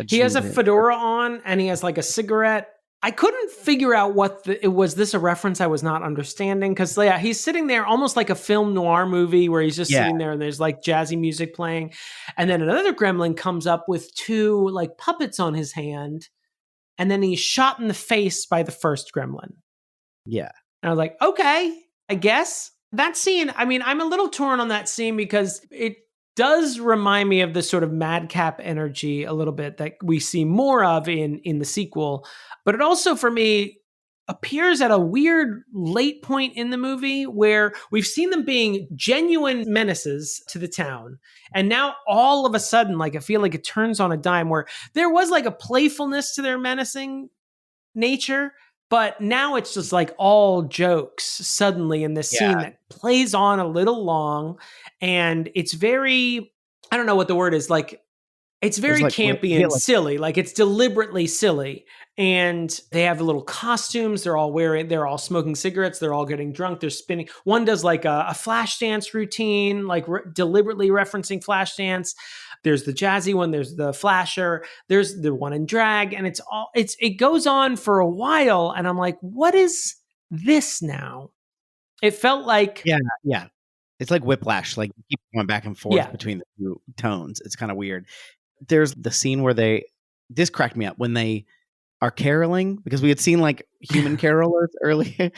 he has a fedora on, and he has like a cigarette. I couldn't figure out what was this a reference I was not understanding, because he's sitting there almost like a film noir movie where he's just sitting there and there's like jazzy music playing, and then another gremlin comes up with two like puppets on his hand, and then he's shot in the face by the first gremlin. Yeah. And I was like, okay, I guess. That scene, I mean, I'm a little torn on that scene because it does remind me of the sort of madcap energy a little bit that we see more of in the sequel. But it also, for me, appears at a weird late point in the movie where we've seen them being genuine menaces to the town. And now all of a sudden, like I feel like it turns on a dime where there was like a playfulness to their menacing nature. But now it's just like all jokes suddenly in this scene that plays on a little long. And it's very, I don't know what the word is, like, it's very campy and silly. Like it's deliberately silly. And they have little costumes. They're all smoking cigarettes. They're all getting drunk. They're spinning. One does like a flash dance routine, like deliberately referencing flash dance. There's the jazzy one. There's the flasher. There's the one in drag. And it goes on for a while. And I'm like, what is this now? It felt like. Yeah. It's like Whiplash. Like you keep going back and forth between the two tones. It's kind of weird. There's the scene where this cracked me up when they are caroling, because we had seen like human carolers earlier.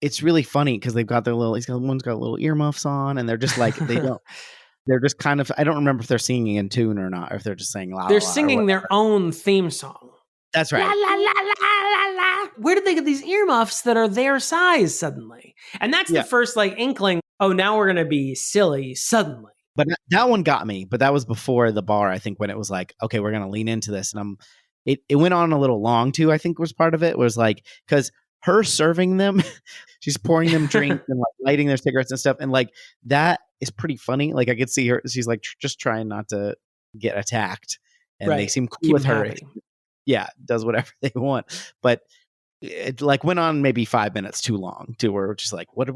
It's really funny because they've got one's got little earmuffs on, and they're just like, they're just kind of, I don't remember if they're singing in tune or not, or if they're just saying la. They're singing their own theme song. That's right. La, la, la, la, la, la. Where did they get these earmuffs that are their size suddenly? And that's the first like inkling. Oh, now we're going to be silly suddenly. But that one got me. But that was before the bar, I think, when it was like, okay, we're going to lean into this. And it went on a little long too, I think was part of it. Was like, because her serving them, she's pouring them drinks and like lighting their cigarettes and stuff. And like, that is pretty funny. Like I could see her, she's like just trying not to get attacked. And they seem cool with her. Happy. Yeah, does whatever they want. But it like went on maybe 5 minutes too long to where we're just like, what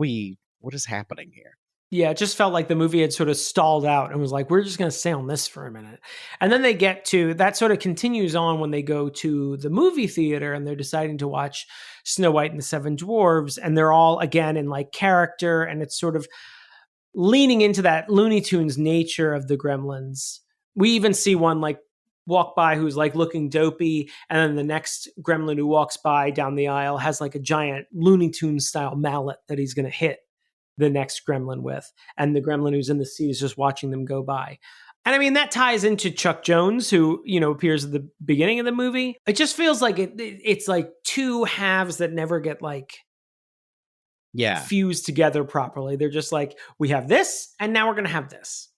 is happening here? Yeah, it just felt like the movie had sort of stalled out and was like, we're just going to stay on this for a minute. And then they get to, that sort of continues on when they go to the movie theater and they're deciding to watch Snow White and the Seven Dwarves. And they're all, again, in like character. And it's sort of leaning into that Looney Tunes nature of the Gremlins. We even see one like walk by who's like looking dopey. And then the next gremlin who walks by down the aisle has like a giant Looney Tunes style mallet that he's going to hit the next gremlin with, and the gremlin who's in the seat is just watching them go by. And I mean, that ties into Chuck Jones, who, appears at the beginning of the movie. It just feels like it's like two halves that never get fused together properly. They're just like, we have this, and now we're going to have this.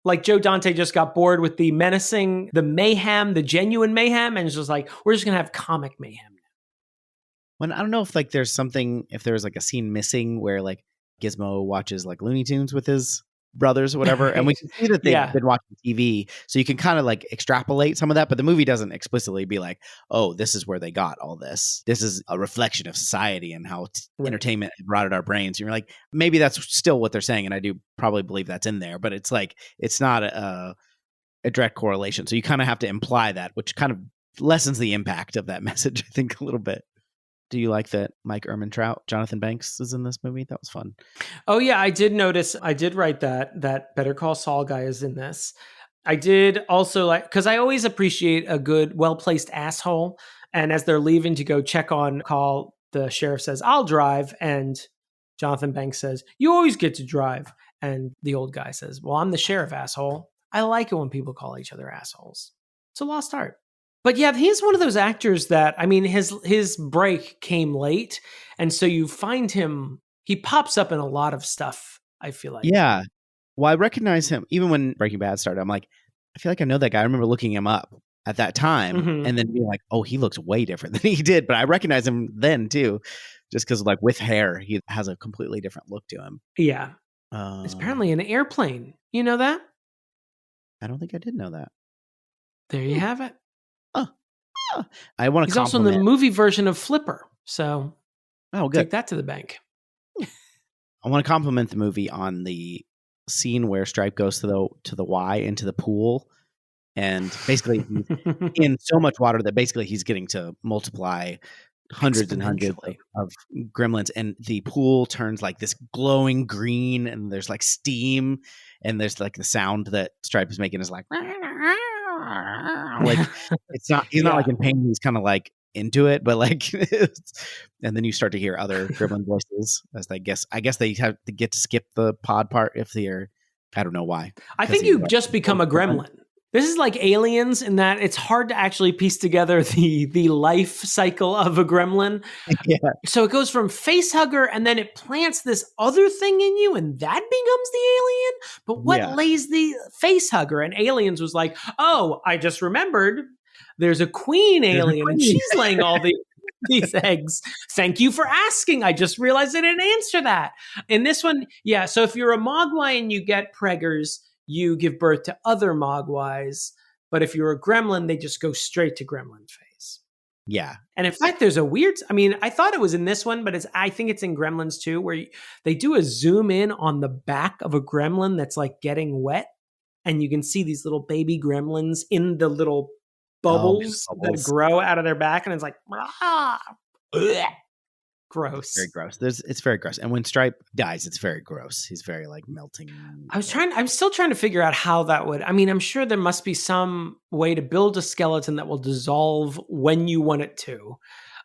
Like Joe Dante just got bored with the menacing, the mayhem, the genuine mayhem, and it's just like, we're just going to have comic mayhem. When I don't know if if there's like a scene missing where like Gizmo watches like Looney Tunes with his brothers or whatever, and we can see that they've been watching TV, so you can kind of like extrapolate some of that, but the movie doesn't explicitly be like, oh, this is where they got all this. This is a reflection of society and how entertainment rotted our brains. And you're like, maybe that's still what they're saying, and I do probably believe that's in there, but it's like, it's not a direct correlation, so you kind of have to imply that, which kind of lessens the impact of that message, I think, a little bit. Do you like that Mike Ehrmantraut, Jonathan Banks, is in this movie? That was fun. Oh, yeah, I did notice. I did write that Better Call Saul guy is in this. I did also like, because I always appreciate a good, well-placed asshole. And as they're leaving to go check on call, the sheriff says, I'll drive. And Jonathan Banks says, you always get to drive. And the old guy says, well, I'm the sheriff, asshole. I like it when people call each other assholes. It's a lost art. But yeah, he's one of those actors that, I mean, his break came late. And so you find him, he pops up in a lot of stuff, I feel like. Yeah. Well, I recognize him, even when Breaking Bad started, I'm like, I feel like I know that guy. I remember looking him up at that time and then being like, oh, he looks way different than he did. But I recognize him then too, just because like with hair, he has a completely different look to him. Yeah. It's apparently an airplane. You know that? I don't think I did know that. There you have it. I want to. He's also in the movie version of Flipper, so good. Take that to the bank. I want to compliment the movie on the scene where Stripe goes to the Y into the pool, and basically he's in so much water that basically he's getting to multiply hundreds and hundreds of gremlins, and the pool turns like this glowing green, and there's like steam, and there's like the sound that Stripe is making is like. Like it's not he's not like in pain, he's kind of like into it, but like and then you start to hear other gremlin voices as I guess they have to get to skip the pod part if they're, I don't know why. I think you just become a gremlin. This is like Aliens in that it's hard to actually piece together the life cycle of a gremlin. Yeah. So it goes from face hugger and then it plants this other thing in you and that becomes the alien. But what lays the face hugger? And Aliens was like, oh, I just remembered there's a queen alien and she's laying all these eggs. Thank you for asking. I just realized I didn't answer that. In this one, yeah. So if you're a Mogwai and you get preggers, you give birth to other Mogwais, but if you're a gremlin, they just go straight to gremlin phase. Yeah. And in fact, there's a weird, I mean, I thought it was in this one, but I think it's in Gremlins too, where they do a zoom in on the back of a gremlin that's like getting wet. And you can see these little baby gremlins in the little bubbles that grow out of their back. And it's like, gross. Very gross. It's very gross. And when Stripe dies, it's very gross. He's very like melting. I'm still trying to figure out how that would, I mean, I'm sure there must be some way to build a skeleton that will dissolve when you want it to.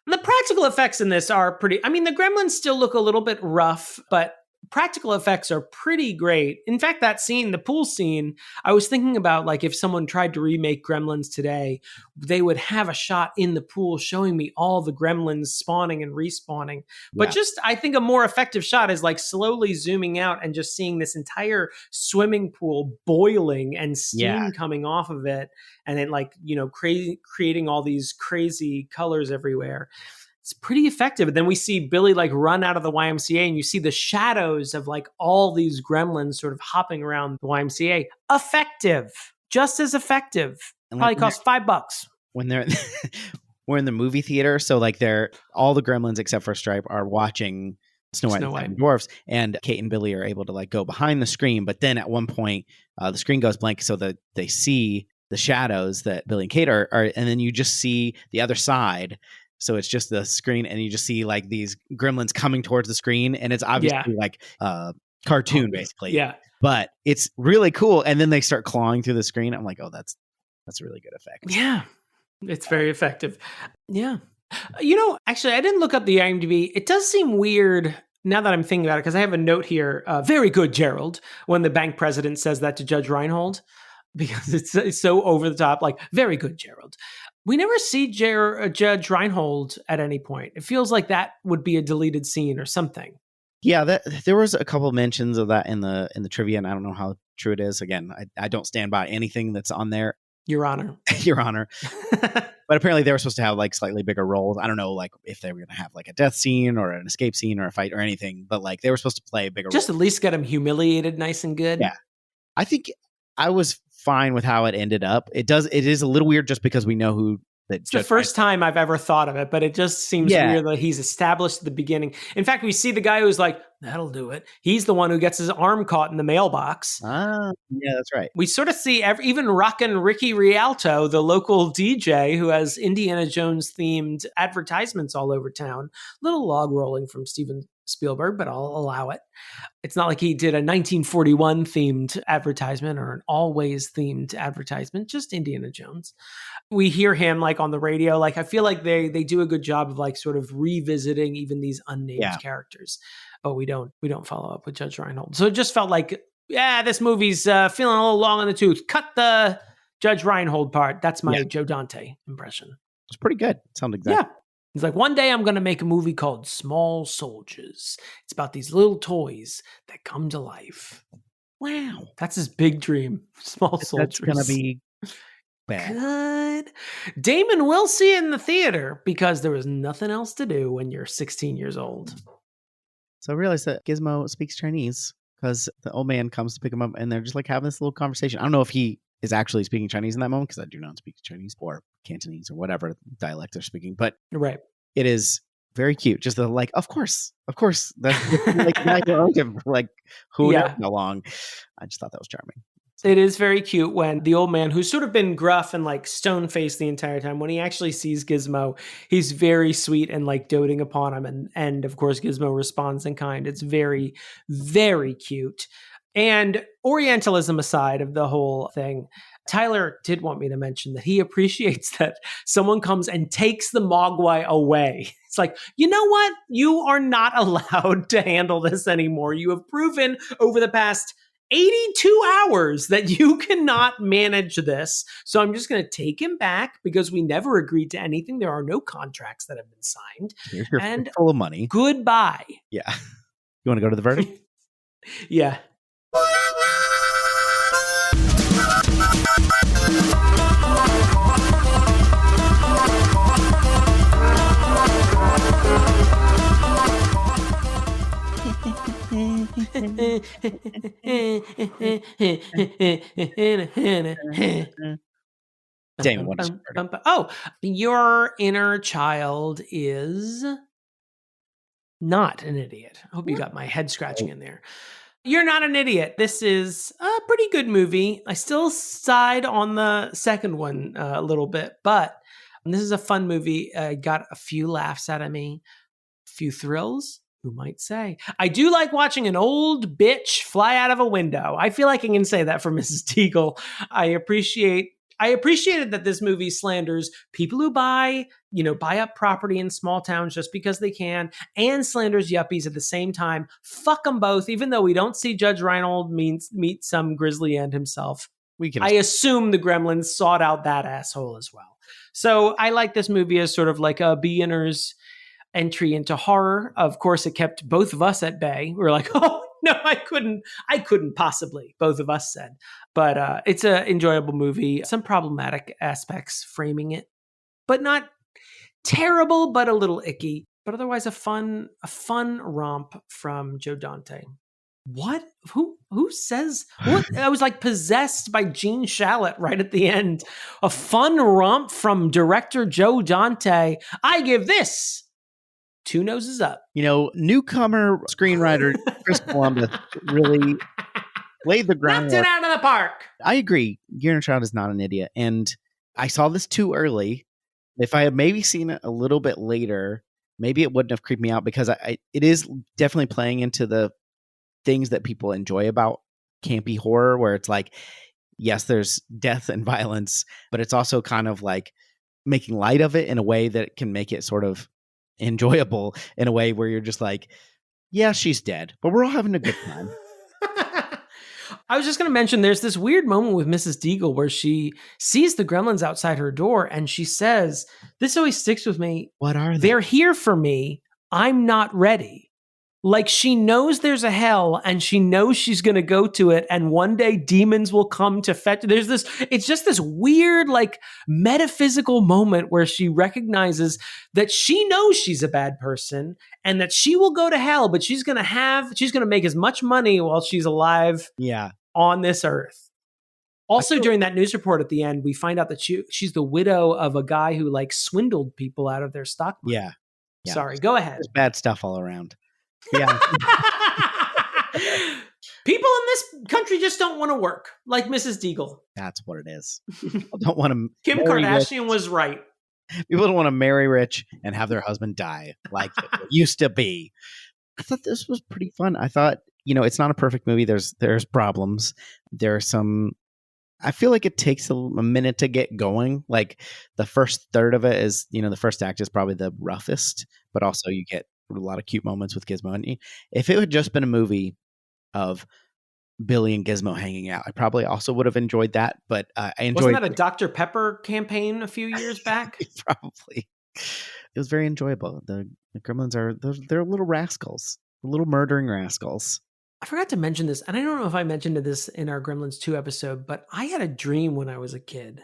And the practical effects in this are pretty, I mean, the gremlins still look a little bit rough, but practical effects are pretty great. In fact, that scene, the pool scene, I was thinking about like if someone tried to remake Gremlins today, they would have a shot in the pool showing me all the gremlins spawning and respawning. But just, I think a more effective shot is like slowly zooming out and just seeing this entire swimming pool boiling and steam coming off of it. And then like, creating all these crazy colors everywhere. It's pretty effective. And then we see Billy like run out of the YMCA and you see the shadows of like all these gremlins sort of hopping around the YMCA. Effective. Just as effective. Probably cost $5. When we're in the movie theater. So like all the gremlins except for Stripe are watching Snow White and the Seven Dwarfs, and Kate and Billy are able to like go behind the screen. But then at one point the screen goes blank so that they see the shadows that Billy and Kate are, and then you just see the other side. So it's just the screen and you just see like these gremlins coming towards the screen, and it's obviously like a cartoon basically. Yeah. But it's really cool. And then they start clawing through the screen. I'm like, oh, that's a really good effect. Yeah. It's very effective. Yeah. Actually, I didn't look up the IMDb. It does seem weird now that I'm thinking about it, because I have a note here. Very good, Gerald, when the bank president says that to Judge Reinhold. because it's so over the top, like, very good, Gerald. We never see Judge Reinhold at any point. It feels like that would be a deleted scene or something. Yeah, there was a couple mentions of that in the trivia, and I don't know how true it is. Again, I don't stand by anything that's on there. Your Honor. Your Honor. But apparently they were supposed to have like slightly bigger roles. I don't know, like if they were going to have like a death scene or an escape scene or a fight or anything, but like they were supposed to play a bigger Just role. At least get him humiliated nice and good. Yeah. I think I was fine with how it ended up. It is a little weird just because we know who it's the first time I've ever thought of it, but it just seems weird that he's established at the beginning. In fact, we see the guy who's like, that'll do it. He's the one who gets his arm caught in the mailbox. Ah, yeah, that's right. We sort of see even rockin' Ricky Rialto, the local DJ who has Indiana Jones themed advertisements all over town. Little log rolling from Steven Spielberg, but I'll allow it. It's not like he did a 1941 themed advertisement or an always themed advertisement, just Indiana Jones. We hear him like on the radio. Like, I feel like they do a good job of like sort of revisiting even these unnamed characters, but we don't follow up with Judge Reinhold. So it just felt like, this movie's feeling a little long in the tooth. Cut the Judge Reinhold part. That's my Joe Dante impression. It's pretty good. Sounds exactly. Yeah. He's like, one day I'm going to make a movie called Small Soldiers. It's about these little toys that come to life. Wow. That's his big dream. Small Soldiers. That's going to be bad. Good. Damon will see it in the theater because there was nothing else to do when you're 16 years old. So I realized that Gizmo speaks Chinese because the old man comes to pick him up and they're just like having this little conversation. I don't know if he is actually speaking Chinese in that moment because I do not speak Chinese or Cantonese or whatever dialect they're speaking, but it is very cute. Just the like, of course, that's like like who knows how long. I just thought that was charming. It is very cute when the old man, who's sort of been gruff and like stone-faced the entire time, when he actually sees Gizmo, he's very sweet and like doting upon him. And of course, Gizmo responds in kind. It's very, very cute. And Orientalism aside of the whole thing, Tyler did want me to mention that he appreciates that someone comes and takes the Mogwai away. It's like, you know what? You are not allowed to handle this anymore. You have proven over the past 82 hours that you cannot manage this. So I'm just going to take him back because we never agreed to anything. There are no contracts that have been signed. Here's your and full of money. Goodbye. Yeah. You want to go to the verdict? Yeah. Damon, what is your verdict? Oh, your inner child is not an idiot. I hope you got my head scratching in there. You're not an idiot. This is a pretty good movie. I still side on the second one a little bit, but this is a fun movie. Got a few laughs out of me, a few thrills. Who might say? I do like watching an old bitch fly out of a window. I feel like I can say that for Mrs. Teagle. I appreciated that this movie slanders people who buy up property in small towns just because they can, and slanders yuppies at the same time. Fuck them both, even though we don't see Judge Reinhold meet some grizzly end himself. I assume the Gremlins sought out that asshole as well. So I like this movie as sort of like a beginner's entry into horror. Of course, it kept both of us at bay. We were like, oh, no, I couldn't possibly, both of us said. But it's an enjoyable movie. Some problematic aspects framing it, but not terrible, but a little icky. But otherwise, a fun romp from Joe Dante. What? Who says what? I was like possessed by Gene Shalit right at the end. A fun romp from director Joe Dante. I give this 2 noses up. Newcomer screenwriter Chris Columbus really laid the groundwork. Knocked it out of the park. I agree. Your inner child is not an idiot. And I saw this too early. If I had maybe seen it a little bit later, maybe it wouldn't have creeped me out because it is definitely playing into the things that people enjoy about campy horror, where it's like, yes, there's death and violence, but it's also kind of like making light of it in a way that can make it sort of enjoyable in a way where you're just like, yeah, she's dead, but we're all having a good time. I was just going to mention there's this weird moment with Mrs. Deagle where she sees the gremlins outside her door and she says, this always sticks with me. What are they? They're here for me. I'm not ready. Like she knows there's a hell and she knows she's going to go to it. And one day demons will come to fetch. It's just this weird, like metaphysical moment where she recognizes that she knows she's a bad person and that she will go to hell, but she's going to make as much money while she's alive on this earth. Also, during that news report at the end, we find out that she's the widow of a guy who like swindled people out of their stock money. Yeah. Sorry, go ahead. There's bad stuff all around. Yeah. People in this country just don't want to work like Mrs. Deagle. That's what it is. People don't want to. Kim Kardashian was right. People don't want to marry rich and have their husband die like it used to be. I thought this was pretty fun. I thought, it's not a perfect movie. There's problems. There are some. I feel like it takes a minute to get going. Like the first third of it is, the first act is probably the roughest, but also you get a lot of cute moments with Gizmo. And if it had just been a movie of Billy and Gizmo hanging out, I probably also would have enjoyed that. But I enjoyed. Wasn't that a Dr. Pepper campaign a few years back? Probably. It was very enjoyable. The Gremlins they're little rascals, little murdering rascals. I forgot to mention this, and I don't know if I mentioned this in our Gremlins 2 episode, but I had a dream when I was a kid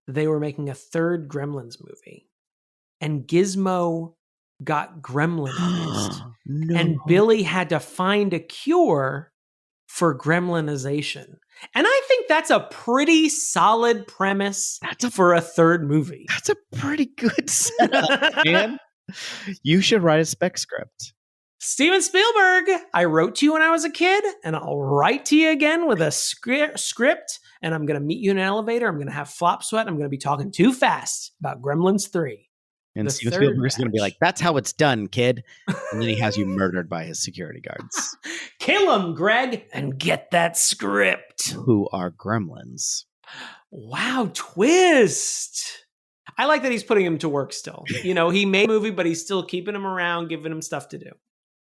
that they were making a third Gremlins movie, and Gizmo got gremlinized, and Billy had to find a cure for gremlinization. And I think that's a pretty solid premise for a third movie. That's a pretty good setup, man. You should write a spec script. Steven Spielberg, I wrote to you when I was a kid, and I'll write to you again with a script, and I'm going to meet you in an elevator. I'm going to have flop sweat. I'm going to be talking too fast about Gremlins 3. And Steven Spielberg's going to be like, that's how it's done, kid. And then he has you murdered by his security guards. Kill him, Greg, and get that script. Who are Gremlins? Wow, twist. I like that he's putting him to work still. He made a movie, but he's still keeping him around, giving him stuff to do.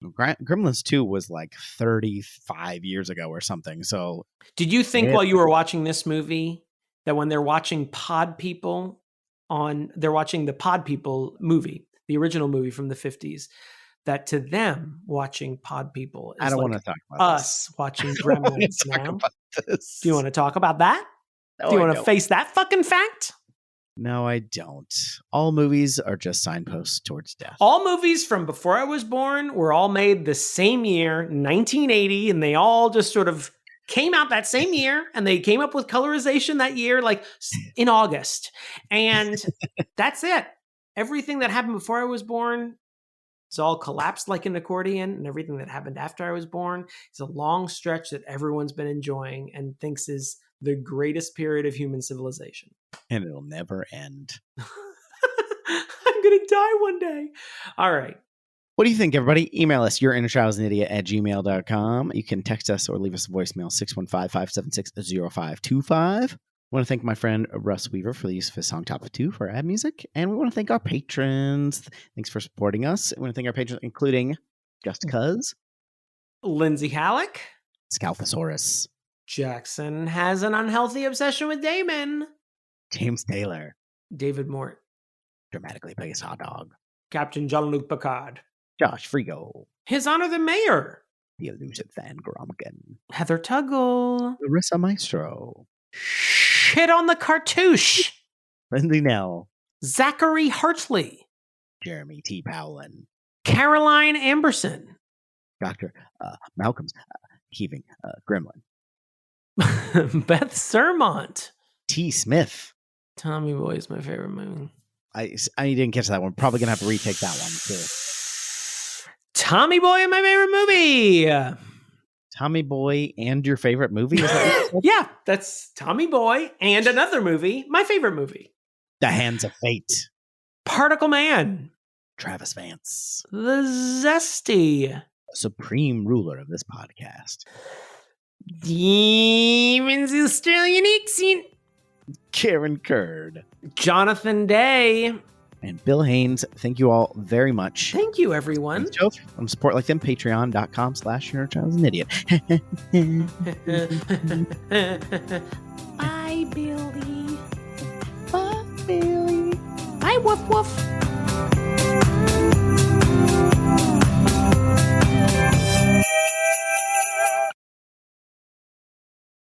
Gremlins 2 was like 35 years ago or something. So did you think while you were watching this movie that when they're watching Pod People they're watching the Pod People movie, the original movie from the 50s, that to them watching Pod People is I don't like want to talk about us watching Gremlins now? Do you want to talk about that? No, Do you want to face that fucking fact? No, I don't. All movies are just signposts towards death. All movies from before I was born were all made the same year, 1980, and they all just sort of came out that same year, and they came up with colorization that year, like in August. And that's it. Everything that happened before I was born is all collapsed like an accordion, and everything that happened after I was born is a long stretch that everyone's been enjoying and thinks is the greatest period of human civilization. And it'll never end. I'm going to die one day. All right. What do you think, everybody? Email us, yourinnerchildsididiot@gmail.com. You can text us or leave us a voicemail, 615-576-0525. I want to thank my friend Russ Weaver for the use of his song Top of 2 for ad music. And we want to thank our patrons. Thanks for supporting us. We want to thank our patrons, including Just Cuz, Lindsay Halik, Scalfasaurus, Jackson has an unhealthy obsession with Damon, James Taylor, David Mort, dramatically plays hot dog, Captain Jean-Luc Picard, Josh Frigo, His Honor the Mayor, the Elusive fan Gromkin, Heather Tuggle, Larissa Maestro, Shit on the Cartouche, Lindsay Nell, Zachary Hartley, Jeremy T. Powlen, Caroline Amberson, Dr. Malcolm's Heaving Gremlin, Beth Surmont, T. Smith. Tommy Boy is my favorite movie. I didn't catch that one. Probably gonna have to retake that one too. Tommy Boy is my favorite movie. Tommy Boy and your favorite movie? Is that what yeah, that's Tommy Boy and another movie, my favorite movie. The Hands of Fate. Particle Man. Travis Vance. The Zesty. Supreme ruler of this podcast. Demon's Australian accent. Karen Curd. Jonathon Day. and Bill Haynes. Thank you all very much. Thank you, everyone. On support like them, patreon.com/YourChild'sAnIdiot. Bye, Billy. Bye, Billy. Bye, woof woof.